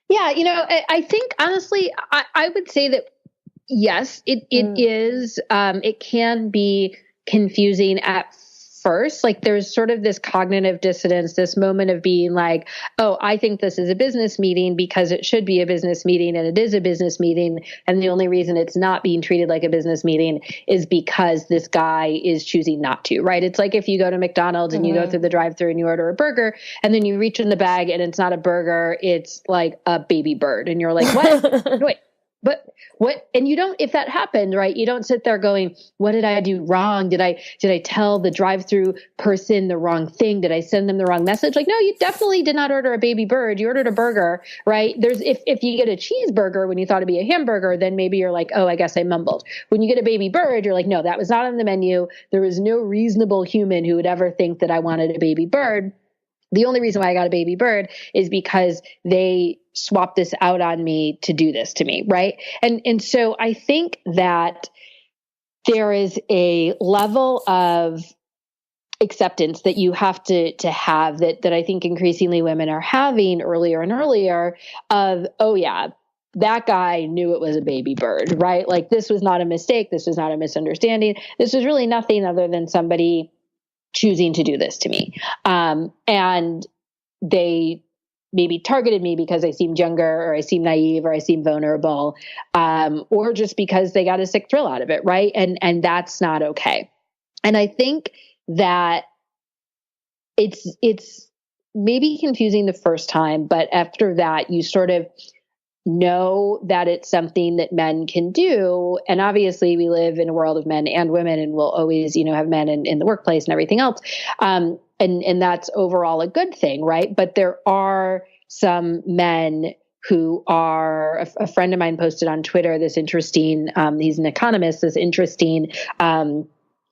Yeah, I think honestly, I would say that yes, it is. It can be confusing at first. Like there's sort of this cognitive dissonance, this moment of being like, oh, I think this is a business meeting because it should be a business meeting and it is a business meeting. And the only reason it's not being treated like a business meeting is because this guy is choosing not to, right? It's like if you go to McDonald's and you go through the drive-thru and you order a burger and then you reach in the bag and it's not a burger, it's like a baby bird. And you're like, what? Wait. But what, and you don't, if that happened, right, you don't sit there going, what did I do wrong? Did I tell the drive-through person the wrong thing? Did I send them the wrong message? Like, no, you definitely did not order a baby bird. You ordered a burger, right? If you get a cheeseburger when you thought it'd be a hamburger, then maybe you're like, oh, I guess I mumbled. When you get a baby bird, you're like, no, that was not on the menu. There was no reasonable human who would ever think that I wanted a baby bird. The only reason why I got a baby bird is because they swapped this out on me to do this to me, right? And so I think that there is a level of acceptance that you have to have that I think increasingly women are having earlier and earlier of, oh yeah, that guy knew it was a baby bird, right? Like this was not a mistake. This was not a misunderstanding. This was really nothing other than somebody choosing to do this to me. And they maybe targeted me because I seemed younger or I seemed naive or I seemed vulnerable, or just because they got a sick thrill out of it. Right. And that's not okay. And I think that it's maybe confusing the first time, but after that, you sort of know that it's something that men can do. And obviously we live in a world of men and women, and we'll always, have men in the workplace and everything else. And that's overall a good thing, right? But there are some men who are, a friend of mine posted on Twitter, this interesting, he's an economist, this interesting,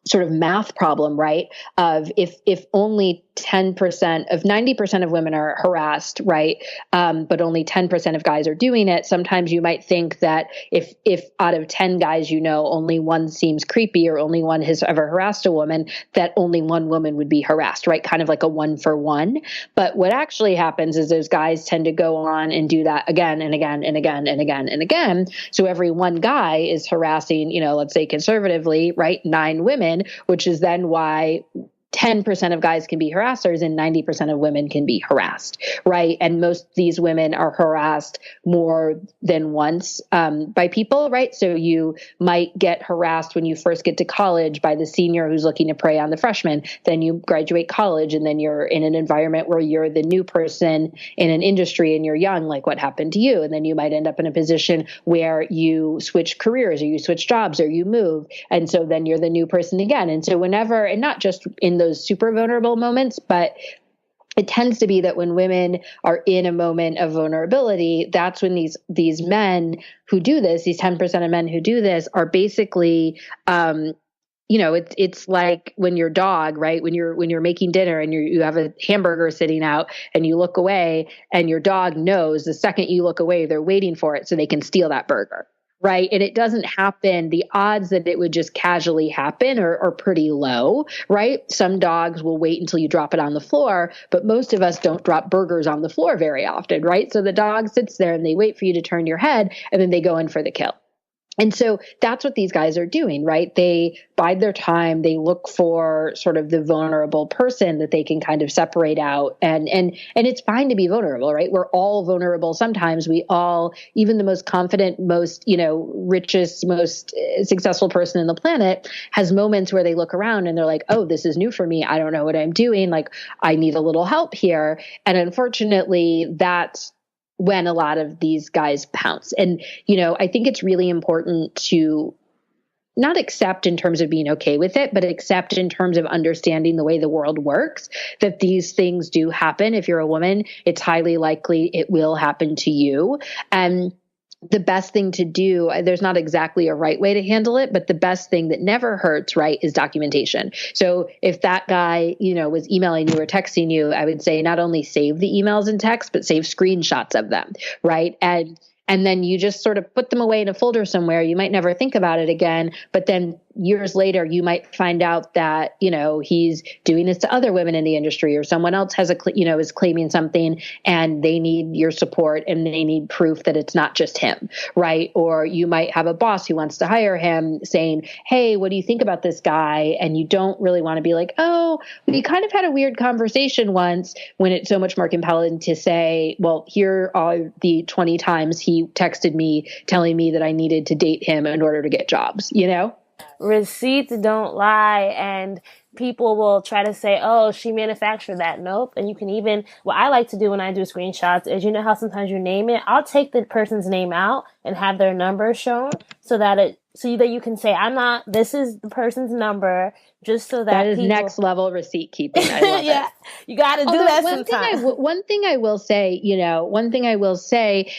sort of math problem, right? Of if only 10% of 90% of women are harassed, right? But only 10% of guys are doing it. Sometimes you might think that if out of 10 guys, only one seems creepy or only one has ever harassed a woman, that only one woman would be harassed, right? Kind of like a 1-for-1. But what actually happens is those guys tend to go on and do that again and again and again and again and again. So every one guy is harassing, let's say conservatively, right? 9 women, which is then why 10% of guys can be harassers and 90% of women can be harassed, right? And most of these women are harassed more than once by people, right? So you might get harassed when you first get to college by the senior who's looking to prey on the freshman. Then you graduate college and then you're in an environment where you're the new person in an industry and you're young, like what happened to you. And then you might end up in a position where you switch careers or you switch jobs or you move. And so then you're the new person again. And so whenever, and not just in those super vulnerable moments, but it tends to be that when women are in a moment of vulnerability, that's when these men who do this, these 10% of men who do this are basically, it's like when your dog, right? When you're making dinner and you have a hamburger sitting out and you look away and your dog knows the second you look away, they're waiting for it so they can steal that burger. Right. And it doesn't happen. The odds that it would just casually happen are pretty low. Right. Some dogs will wait until you drop it on the floor, but most of us don't drop burgers on the floor very often. Right. So the dog sits there and they wait for you to turn your head and then they go in for the kill. And so that's what these guys are doing, right? They bide their time. They look for sort of the vulnerable person that they can kind of separate out. And it's fine to be vulnerable, right? We're all vulnerable. Sometimes we all, even the most confident, most, richest, most successful person in the planet has moments where they look around and they're like, oh, this is new for me. I don't know what I'm doing. Like, I need a little help here. And unfortunately, that's when a lot of these guys pounce. And, I think it's really important to not accept in terms of being okay with it, but accept in terms of understanding the way the world works, that these things do happen. If you're a woman, it's highly likely it will happen to you. And the best thing to do, there's not exactly a right way to handle it, but the best thing that never hurts, right, is documentation. So if that guy, was emailing you or texting you, I would say not only save the emails and texts, but save screenshots of them, right? And then you just sort of put them away in a folder somewhere. You might never think about it again, but then years later, you might find out that, he's doing this to other women in the industry, or someone else has is claiming something and they need your support and they need proof that it's not just him, right? Or you might have a boss who wants to hire him saying, hey, what do you think about this guy? And you don't really want to be like, oh, we kind of had a weird conversation once, when it's so much more compelling to say, well, here are the 20 times he texted me telling me that I needed to date him in order to get jobs, Receipts don't lie, and people will try to say, oh, she manufactured that. Nope. And you can even, what I like to do when I do screenshots is, how sometimes you name it, I'll take the person's name out and have their number shown so that you can say, this is the person's number, just so that is next level receipt keeping. I love yeah, it. You got to do that sometimes. One thing I will say,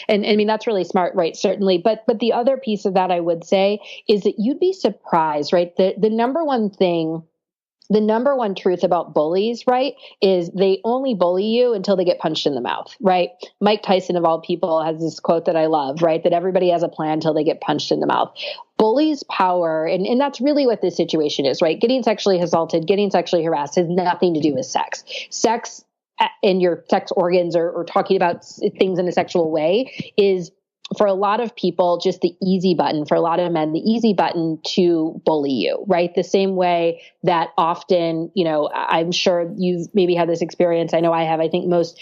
and I mean, that's really smart, right? Certainly. But the other piece of that I would say is that you'd be surprised, right? The number one thing, the number one truth about bullies, right, is they only bully you until they get punched in the mouth, right? Mike Tyson, of all people, has this quote that I love, right? That everybody has a plan until they get punched in the mouth. Bullies' power, and that's really what this situation is, right? Getting sexually assaulted, getting sexually harassed has nothing to do with sex. Sex and your sex organs or talking about things in a sexual way is, for a lot of people, just the easy button. For a lot of men, the easy button to bully you, right? The same way that often, I'm sure you've maybe had this experience. I know I have. I think most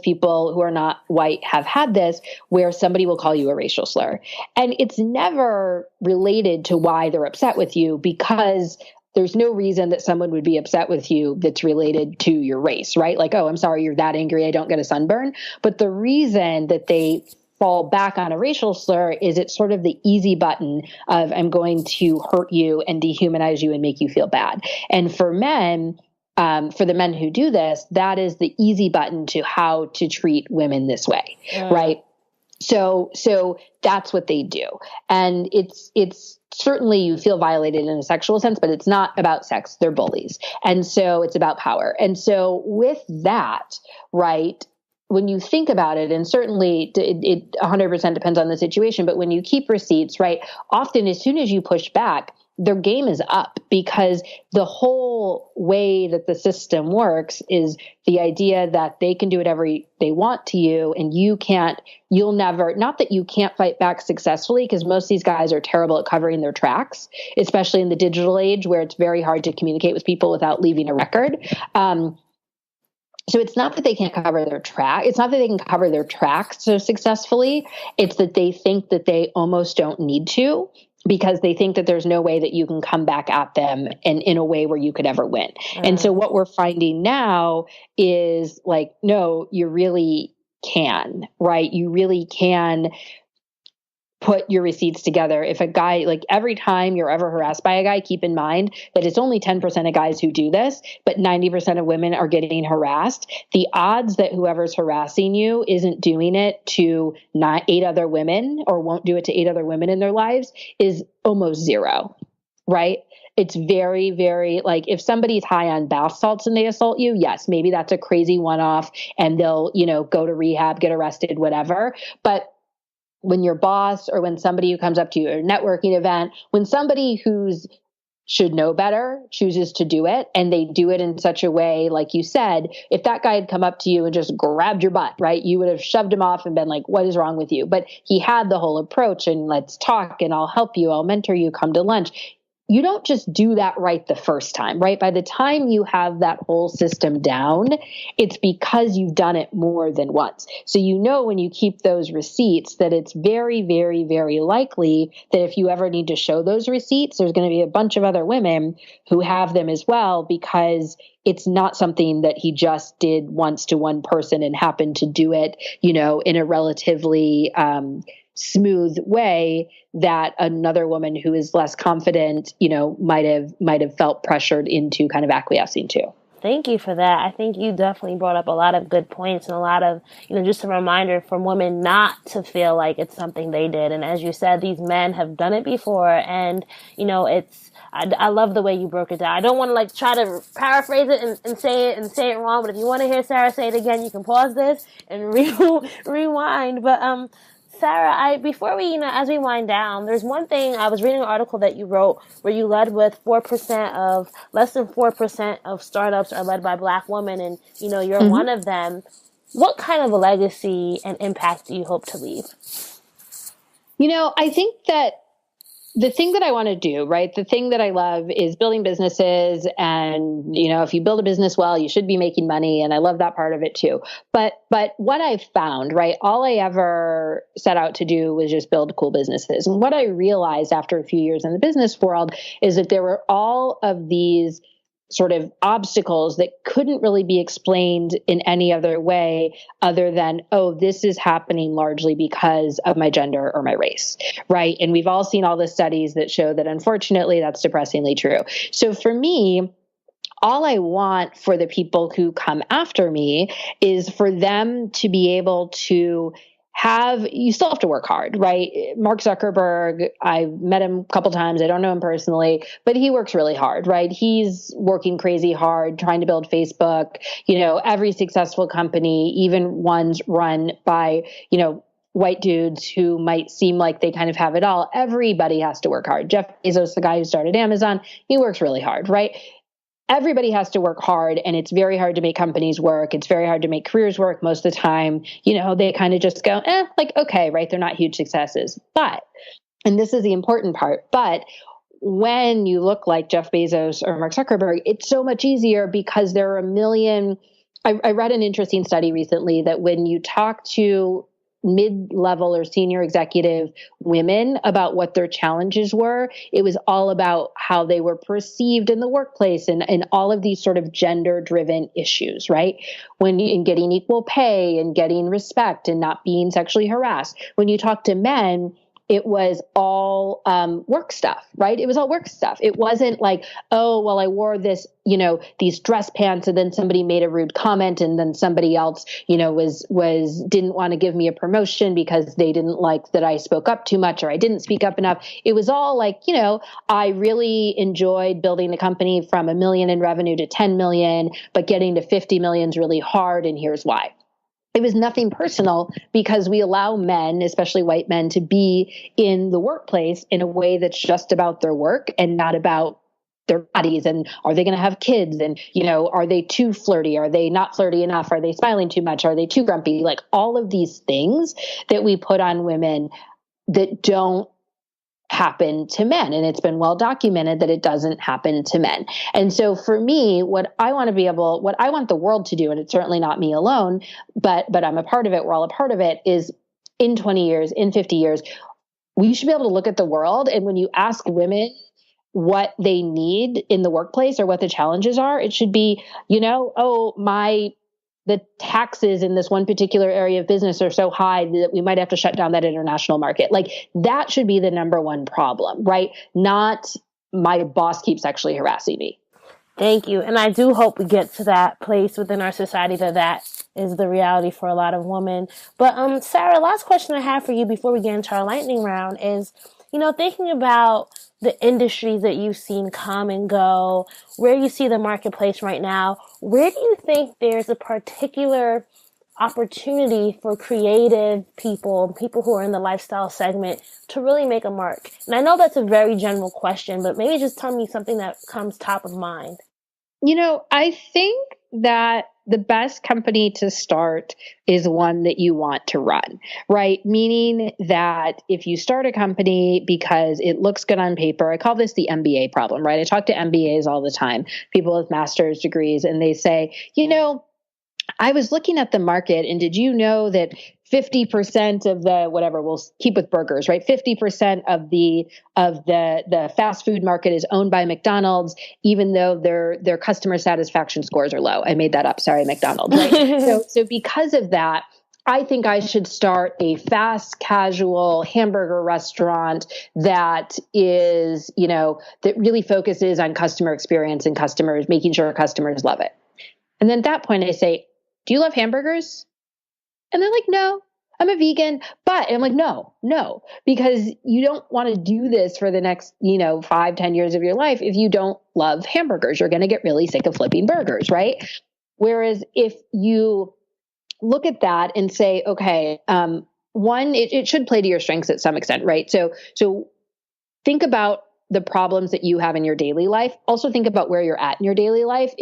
people who are not white have had this, where somebody will call you a racial slur. And it's never related to why they're upset with you, because there's no reason that someone would be upset with you that's related to your race, right? Like, oh, I'm sorry, you're that angry, I don't get a sunburn. But the reason that they fall back on a racial slur is it's sort of the easy button of, I'm going to hurt you and dehumanize you and make you feel bad. And for men, for the men who do this, that is the easy button to how to treat women this way, right? So that's what they do. And it's certainly, you feel violated in a sexual sense, but it's not about sex. They're bullies. And so it's about power. And so with that, right, when you think about it, and certainly it 100% depends on the situation, but when you keep receipts, right, often as soon as you push back, their game is up, because the whole way that the system works is the idea that they can do whatever they want to you, and you'll never, not that you can't fight back successfully, because most of these guys are terrible at covering their tracks, especially in the digital age where it's very hard to communicate with people without leaving a record. So it's not that they can't cover their track. It's not that they can cover their tracks so successfully. It's that they think that they almost don't need to, because they think that there's no way that you can come back at them in a way where you could ever win. And so what we're finding now is like, no, you really can, right? You really can put your receipts together. If a guy, like, every time you're ever harassed by a guy, keep in mind that it's only 10% of guys who do this, but 90% of women are getting harassed. The odds that whoever's harassing you isn't doing it to not 8 other women, or won't do it to 8 other women in their lives, is almost zero, right? It's very, very, like, if somebody's high on bath salts and they assault you, yes, maybe that's a crazy one-off and they'll, go to rehab, get arrested, whatever. But when your boss, or when somebody who comes up to you at a networking event, when somebody who's should know better chooses to do it, and they do it in such a way, like you said, if that guy had come up to you and just grabbed your butt, right, you would have shoved him off and been like, what is wrong with you? But he had the whole approach, and let's talk, and I'll help you, I'll mentor you, come to lunch. You don't just do that right the first time, right? By the time you have that whole system down, it's because you've done it more than once. So when you keep those receipts that it's very, very, very likely that if you ever need to show those receipts, there's going to be a bunch of other women who have them as well, because it's not something that he just did once to one person and happened to do it, in a relatively smooth way that another woman who is less confident, might have felt pressured into kind of acquiescing to. Thank you for that. I think you definitely brought up a lot of good points and a lot of, just a reminder for women not to feel like it's something they did. And as you said, these men have done it before. And, I love the way you broke it down. I don't want to try to paraphrase it and say it wrong. But if you want to hear Sarah say it again, you can pause this and rewind. But, Sarah, before we, as we wind down, there's one thing. I was reading an article that you wrote where you led with less than 4% of startups are led by Black women, and you're one of them. What kind of a legacy and impact do you hope to leave? I think that the thing that I want to do, right, the thing that I love is building businesses. And, if you build a business well, you should be making money. And I love that part of it too. But what I found, right, all I ever set out to do was just build cool businesses. And what I realized after a few years in the business world is that there were all of these sort of obstacles that couldn't really be explained in any other way other than, oh, this is happening largely because of my gender or my race, right? And we've all seen all the studies that show that, unfortunately, that's depressingly true. So for me, all I want for the people who come after me is for them to be able to you still have to work hard, right? Mark Zuckerberg, I've met him a couple times. I don't know him personally, but he works really hard, right? He's working crazy hard trying to build Facebook. Every successful company, even ones run by, white dudes who might seem like they kind of have it all. Everybody has to work hard. Jeff Bezos, the guy who started Amazon, he works really hard, right? Everybody has to work hard, and it's very hard to make companies work. It's very hard to make careers work most of the time. They kind of just go, okay, right? They're not huge successes. But, and this is the important part, but when you look like Jeff Bezos or Mark Zuckerberg, it's so much easier because there are a million. I read an interesting study recently that when you talk to mid-level or senior executive women about what their challenges were, it was all about how they were perceived in the workplace and all of these sort of gender-driven issues, right? In getting equal pay and getting respect and not being sexually harassed. When you talk to men, it was all work stuff, right? It was all work stuff. It wasn't like, oh, well, I wore this, these dress pants, and then somebody made a rude comment, and then somebody else, didn't want to give me a promotion because they didn't like that I spoke up too much or I didn't speak up enough. It was all like, I really enjoyed building a company from $1 million in revenue to 10 million, but getting to 50 million is really hard, and here's why. It was nothing personal because we allow men, especially white men, to be in the workplace in a way that's just about their work and not about their bodies. And are they going to have kids? And, are they too flirty? Are they not flirty enough? Are they smiling too much? Are they too grumpy? Like all of these things that we put on women that don't happen to men. And it's been well documented that it doesn't happen to men. And so for me, what I want the world to do, and it's certainly not me alone, but I'm a part of it, we're all a part of it, is in 20 years, in 50 years, we should be able to look at the world. And when you ask women what they need in the workplace or what the challenges are, it should be, the taxes in this one particular area of business are so high that we might have to shut down that international market. Like that should be the number one problem, right? Not my boss keeps sexually harassing me. Thank you. And I do hope we get to that place within our society that is the reality for a lot of women. But Sarah, last question I have for you before we get into our lightning round is, thinking about the industries that you've seen come and go, where you see the marketplace right now, where do you think there's a particular opportunity for creative people who are in the lifestyle segment to really make a mark? And I know that's a very general question, but maybe just tell me something that comes top of mind. I think that the best company to start is one that you want to run, right? Meaning that if you start a company because it looks good on paper, I call this the MBA problem, right? I talk to MBAs all the time, people with master's degrees, and they say, I was looking at the market, and did you know that 50% of the whatever, we'll keep with burgers, right? 50% of the fast food market is owned by McDonald's, even though their customer satisfaction scores are low. I made that up. Sorry, McDonald's. Right? So because of that, I think I should start a fast casual hamburger restaurant that is, that really focuses on customer experience and customers, making sure customers love it. And then at that point I say, do you love hamburgers? And they're like, no, I'm a vegan. But I'm like, no, because you don't want to do this for the next, 5-10 years of your life. If you don't love hamburgers, you're going to get really sick of flipping burgers, right? Whereas if you look at that and say, okay, one, it should play to your strengths at some extent, right? So think about the problems that you have in your daily life. Also think about where you're at in your daily life.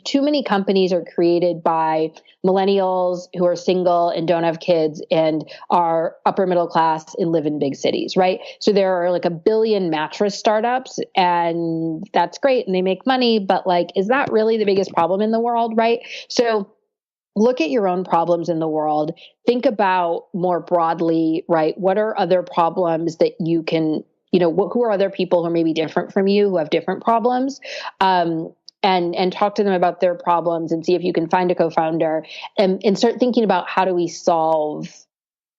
Too many companies are created by millennials who are single and don't have kids and are upper middle class and live in big cities, right? So there are like 1 billion mattress startups, and that's great and they make money, but like, is that really the biggest problem in the world, right? So look at your own problems in the world. Think about more broadly, right? What are other problems that you can, who are other people who are maybe different from you, who have different problems? And talk to them about their problems and see if you can find a co-founder and start thinking about how do we solve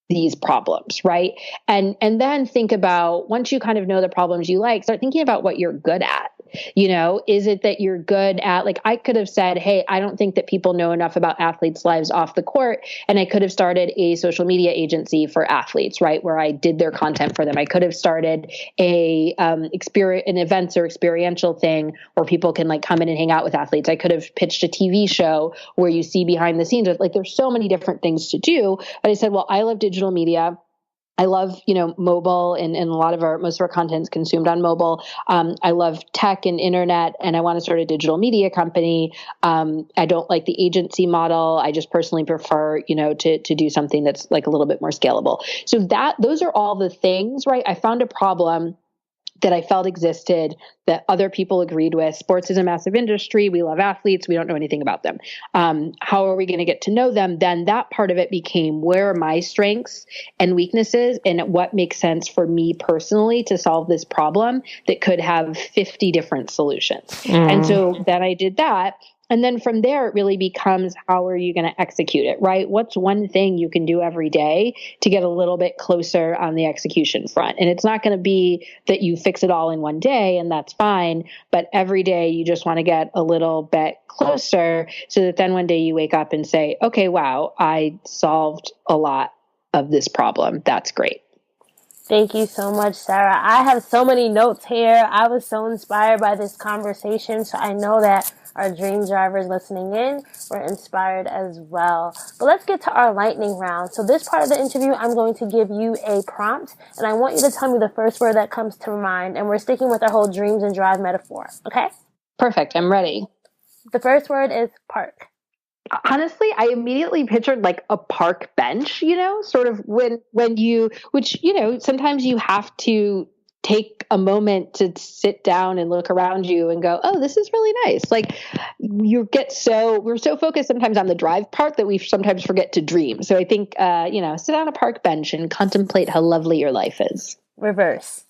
these problems, right? And then think about, once you kind of know the problems you like, start thinking about what you're good at. Is it that you're good at, like, I could have said, hey, I don't think that people know enough about athletes' lives off the court. And I could have started a social media agency for athletes, right? Where I did their content for them. I could have started an events or experiential thing where people can like come in and hang out with athletes. I could have pitched a TV show where you see behind the scenes. Like, there's so many different things to do. But I said, well, I love digital media. I love, mobile and most of our content is consumed on mobile. I love tech and internet, and I want to start a digital media company. I don't like the agency model. I just personally prefer, to do something that's like a little bit more scalable. So those are all the things, right? I found a problem that I felt existed that other people agreed with. Sports is a massive industry. We love athletes. We don't know anything about them. How are we going to get to know them? Then that part of it became, where are my strengths and weaknesses and what makes sense for me personally to solve this problem that could have 50 different solutions. And so then I did that. And then from there, it really becomes, how are you going to execute it, right? What's one thing you can do every day to get a little bit closer on the execution front? And it's not going to be that you fix it all in one day, and that's fine. But every day you just want to get a little bit closer so that then one day you wake up and say, okay, wow, I solved a lot of this problem. That's great. Thank you so much, Sarah. I have so many notes here. I was so inspired by this conversation, so I know that our dream drivers listening in were inspired as well. But let's get to our lightning round. So this part of the interview, I'm going to give you a prompt, and I want you to tell me the first word that comes to mind, and we're sticking with our whole dreams and drive metaphor, okay? Perfect. I'm ready. The first word is park. Honestly, I immediately pictured like a park bench, sort of which, sometimes you have to take a moment to sit down and look around you and go, oh, this is really nice. Like, we're so focused sometimes on the drive part that we sometimes forget to dream. So I think, sit on a park bench and contemplate how lovely your life is. Reverse.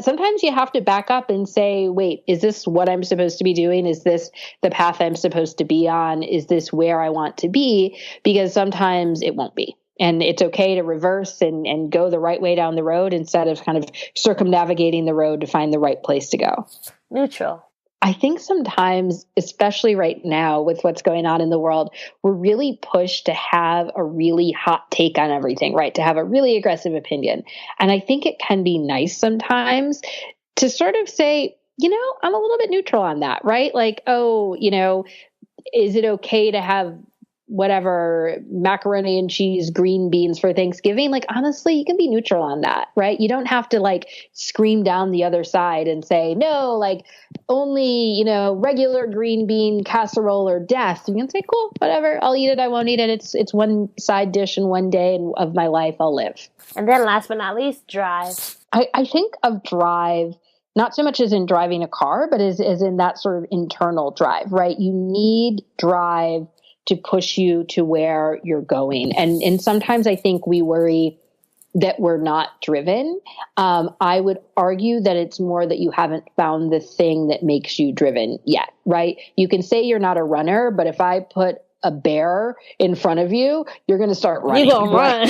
Sometimes you have to back up and say, wait, is this what I'm supposed to be doing? Is this the path I'm supposed to be on? Is this where I want to be? Because sometimes it won't be. And it's okay to reverse and go the right way down the road instead of kind of circumnavigating the road to find the right place to go. Neutral. I think sometimes, especially right now with what's going on in the world, we're really pushed to have a really hot take on everything, right? To have a really aggressive opinion. And I think it can be nice sometimes to sort of say, I'm a little bit neutral on that, right? Like, oh, is it okay to have whatever macaroni and cheese, green beans for Thanksgiving? Like, honestly, you can be neutral on that, right? You don't have to like scream down the other side and say, no, like only, regular green bean casserole or death. You can say, cool, whatever. I'll eat it. I won't eat it. It's one side dish in one day of my life. I'll live. And then last but not least, drive. I think of drive not so much as in driving a car, but as in that sort of internal drive, right? You need drive to push you to where you're going. And sometimes I think we worry that we're not driven. I would argue that it's more that you haven't found the thing that makes you driven yet, right? You can say you're not a runner, but if I put a bear in front of you, you're going to start running. You're going to run.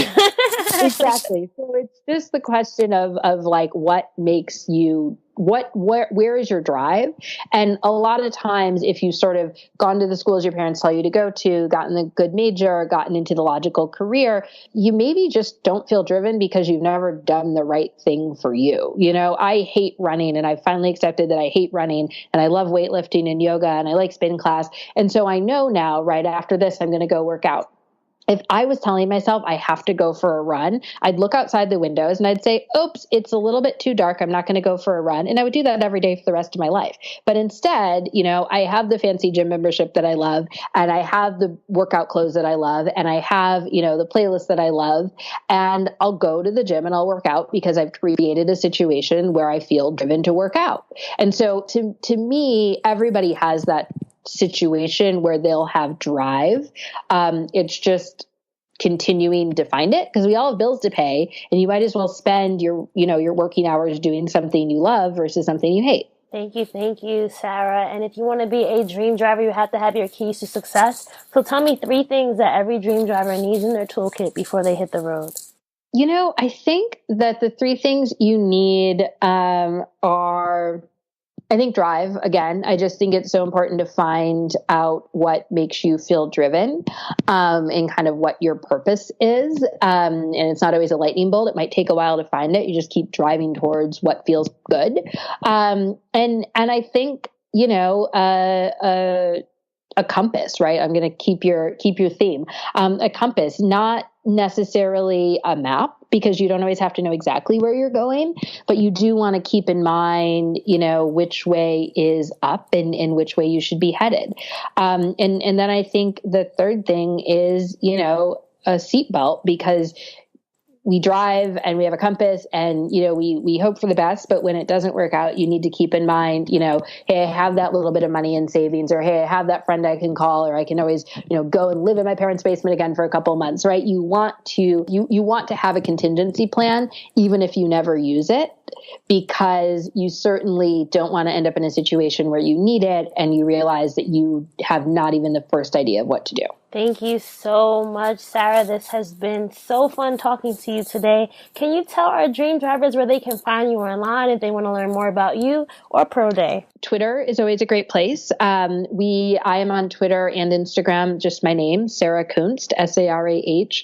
Exactly. So it's just the question of like, what makes you, where is your drive? And a lot of times, if you sort of gone to the schools your parents tell you to go to, gotten a good major, gotten into the logical career, you maybe just don't feel driven because you've never done the right thing for you. You know, I hate running, and I finally accepted that I hate running, and I love weightlifting and yoga, and I like spin class. And so I know now, right after this, I'm going to go work out. If I was telling myself I have to go for a run, I'd look outside the windows and I'd say, oops, it's a little bit too dark. I'm not going to go for a run. And I would do that every day for the rest of my life. But instead, you know, I have the fancy gym membership that I love, and I have the workout clothes that I love, and I have, you know, the playlist that I love, and I'll go to the gym and I'll work out because I've created a situation where I feel driven to work out. And so to me, everybody has that situation where they'll have drive. It's just continuing to find it, because we all have bills to pay, and you might as well spend your working hours doing something you love versus something you hate. Thank you, Sarah. And if you want to be a dream driver, you have to have your keys to success. So tell me 3 things that every dream driver needs in their toolkit before they hit the road. You know, I think that the 3 things you need are, I think, drive. Again, I just think it's so important to find out what makes you feel driven, and kind of what your purpose is. And it's not always a lightning bolt. It might take a while to find it. You just keep driving towards what feels good. And I think, you know, a compass, right? I'm going to keep your theme. A compass, not necessarily a map, because you don't always have to know exactly where you're going, but you do want to keep in mind, you know, which way is up and which way you should be headed. And then I think the third thing is, you know, a seatbelt, because we drive and we have a compass, and, you know, we hope for the best, but when it doesn't work out, you need to keep in mind, you know, hey, I have that little bit of money in savings, or hey, I have that friend I can call, or I can always, you know, go and live in my parents' basement again for a couple of months, right? You want to have a contingency plan, even if you never use it, because you certainly don't want to end up in a situation where you need it and you realize that you have not even the first idea of what to do. Thank you so much, Sarah. This has been so fun talking to you today. Can you tell our dream drivers where they can find you online if they want to learn more about you or Proday? Twitter is always a great place. I am on Twitter and Instagram, just my name, Sarah Kunst, SarahKunst,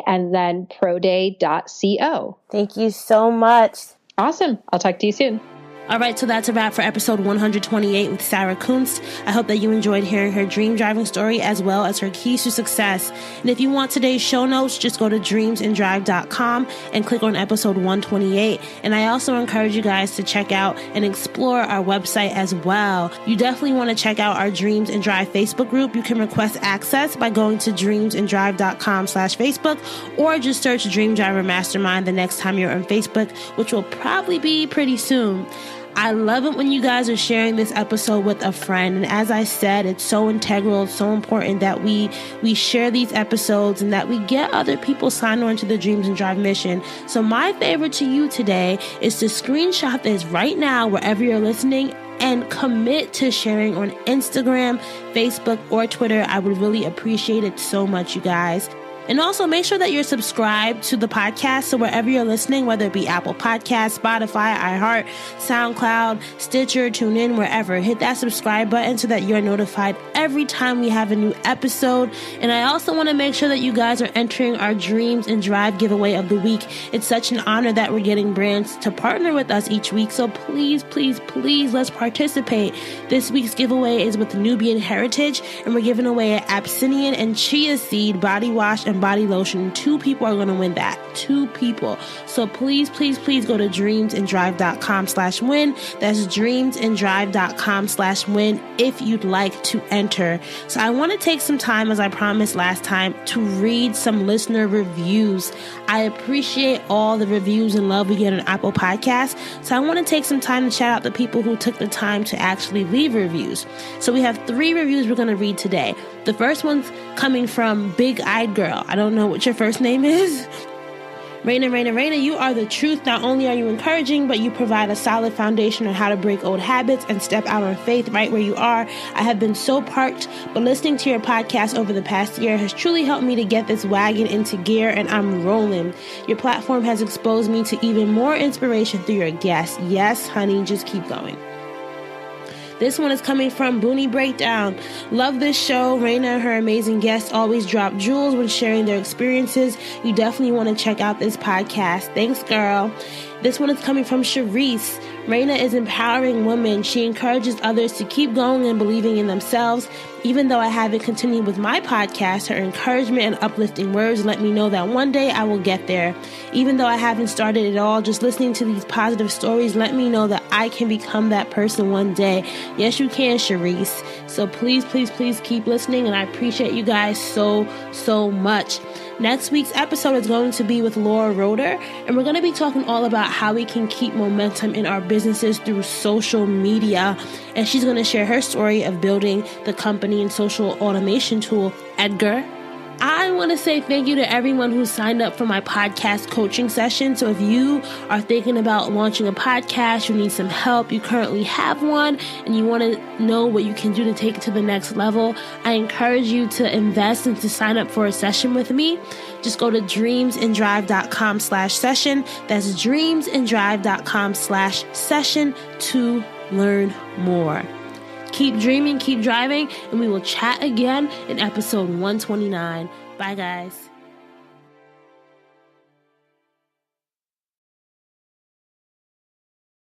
and then proday.co. Thank you so much. Awesome. I'll talk to you soon. All right, so that's a wrap for episode 128 with Sarah Kunst. I hope that you enjoyed hearing her dream driving story as well as her keys to success. And if you want today's show notes, just go to dreamsanddrive.com and click on episode 128. And I also encourage you guys to check out and explore our website as well. You definitely want to check out our Dreams and Drive Facebook group. You can request access by going to dreamsanddrive.com/Facebook, or just search Dream Driver Mastermind the next time you're on Facebook, which will probably be pretty soon. I love it when you guys are sharing this episode with a friend. And as I said, it's so integral, it's so important that we share these episodes and that we get other people signed on to the Dreams and Drive mission. So my favorite to you today is to screenshot this right now, wherever you're listening, and commit to sharing on Instagram, Facebook, or Twitter. I would really appreciate it so much, you guys. And also make sure that you're subscribed to the podcast. So wherever you're listening, whether it be Apple Podcasts, Spotify, iHeart, SoundCloud, Stitcher, TuneIn, wherever, hit that subscribe button so that you're notified every time we have a new episode. And I also want to make sure that you guys are entering our Dreams and Drive giveaway of the week. It's such an honor that we're getting brands to partner with us each week. So please, please, please, let's participate. This week's giveaway is with Nubian Heritage, and we're giving away an Abyssinian and Chia Seed body wash and body lotion. 2 people are going to win that. 2 people. So please, please, please go to dreamsanddrive.com/win. That's dreamsanddrive.com/win if you'd like to enter. So I want to take some time, as I promised last time, to read some listener reviews. I appreciate all the reviews and love we get on Apple Podcasts. So I want to take some time to shout out the people who took the time to actually leave reviews. So we have 3 reviews we're going to read today. The first one's coming from Big Eyed Girl. I don't know what your first name is. Raina, you are the truth. Not only are you encouraging, but you provide a solid foundation on how to break old habits and step out on faith right where you are. I have been so parked, but listening to your podcast over the past year has truly helped me to get this wagon into gear, and I'm rolling. Your platform has exposed me to even more inspiration through your guests. Yes, honey, just keep going. This one is coming from Booney Breakdown. Love this show. Raina and her amazing guests always drop jewels when sharing their experiences. You definitely want to check out this podcast. Thanks, girl. This one is coming from Sharice. Raina is empowering women. She encourages others to keep going and believing in themselves. Even though I haven't continued with my podcast, her encouragement and uplifting words let me know that one day I will get there. Even though I haven't started at all, just listening to these positive stories let me know that I can become that person one day. Yes, you can, Sharice. So please keep listening, and I appreciate you guys so much. Next week's episode is going to be with Laura Roeder, and we're going to be talking all about how we can keep momentum in our businesses through social media. And she's going to share her story of building the company and social automation tool, Edgar. I want to say thank you to everyone who signed up for my podcast coaching session. So if you are thinking about launching a podcast, you need some help, you currently have one, and you want to know what you can do to take it to the next level, I encourage you to invest and to sign up for a session with me. Just go to dreamsanddrive.com/session. That's dreamsanddrive.com/session to learn more. Keep dreaming, keep driving, and we will chat again in episode 129. Bye, guys.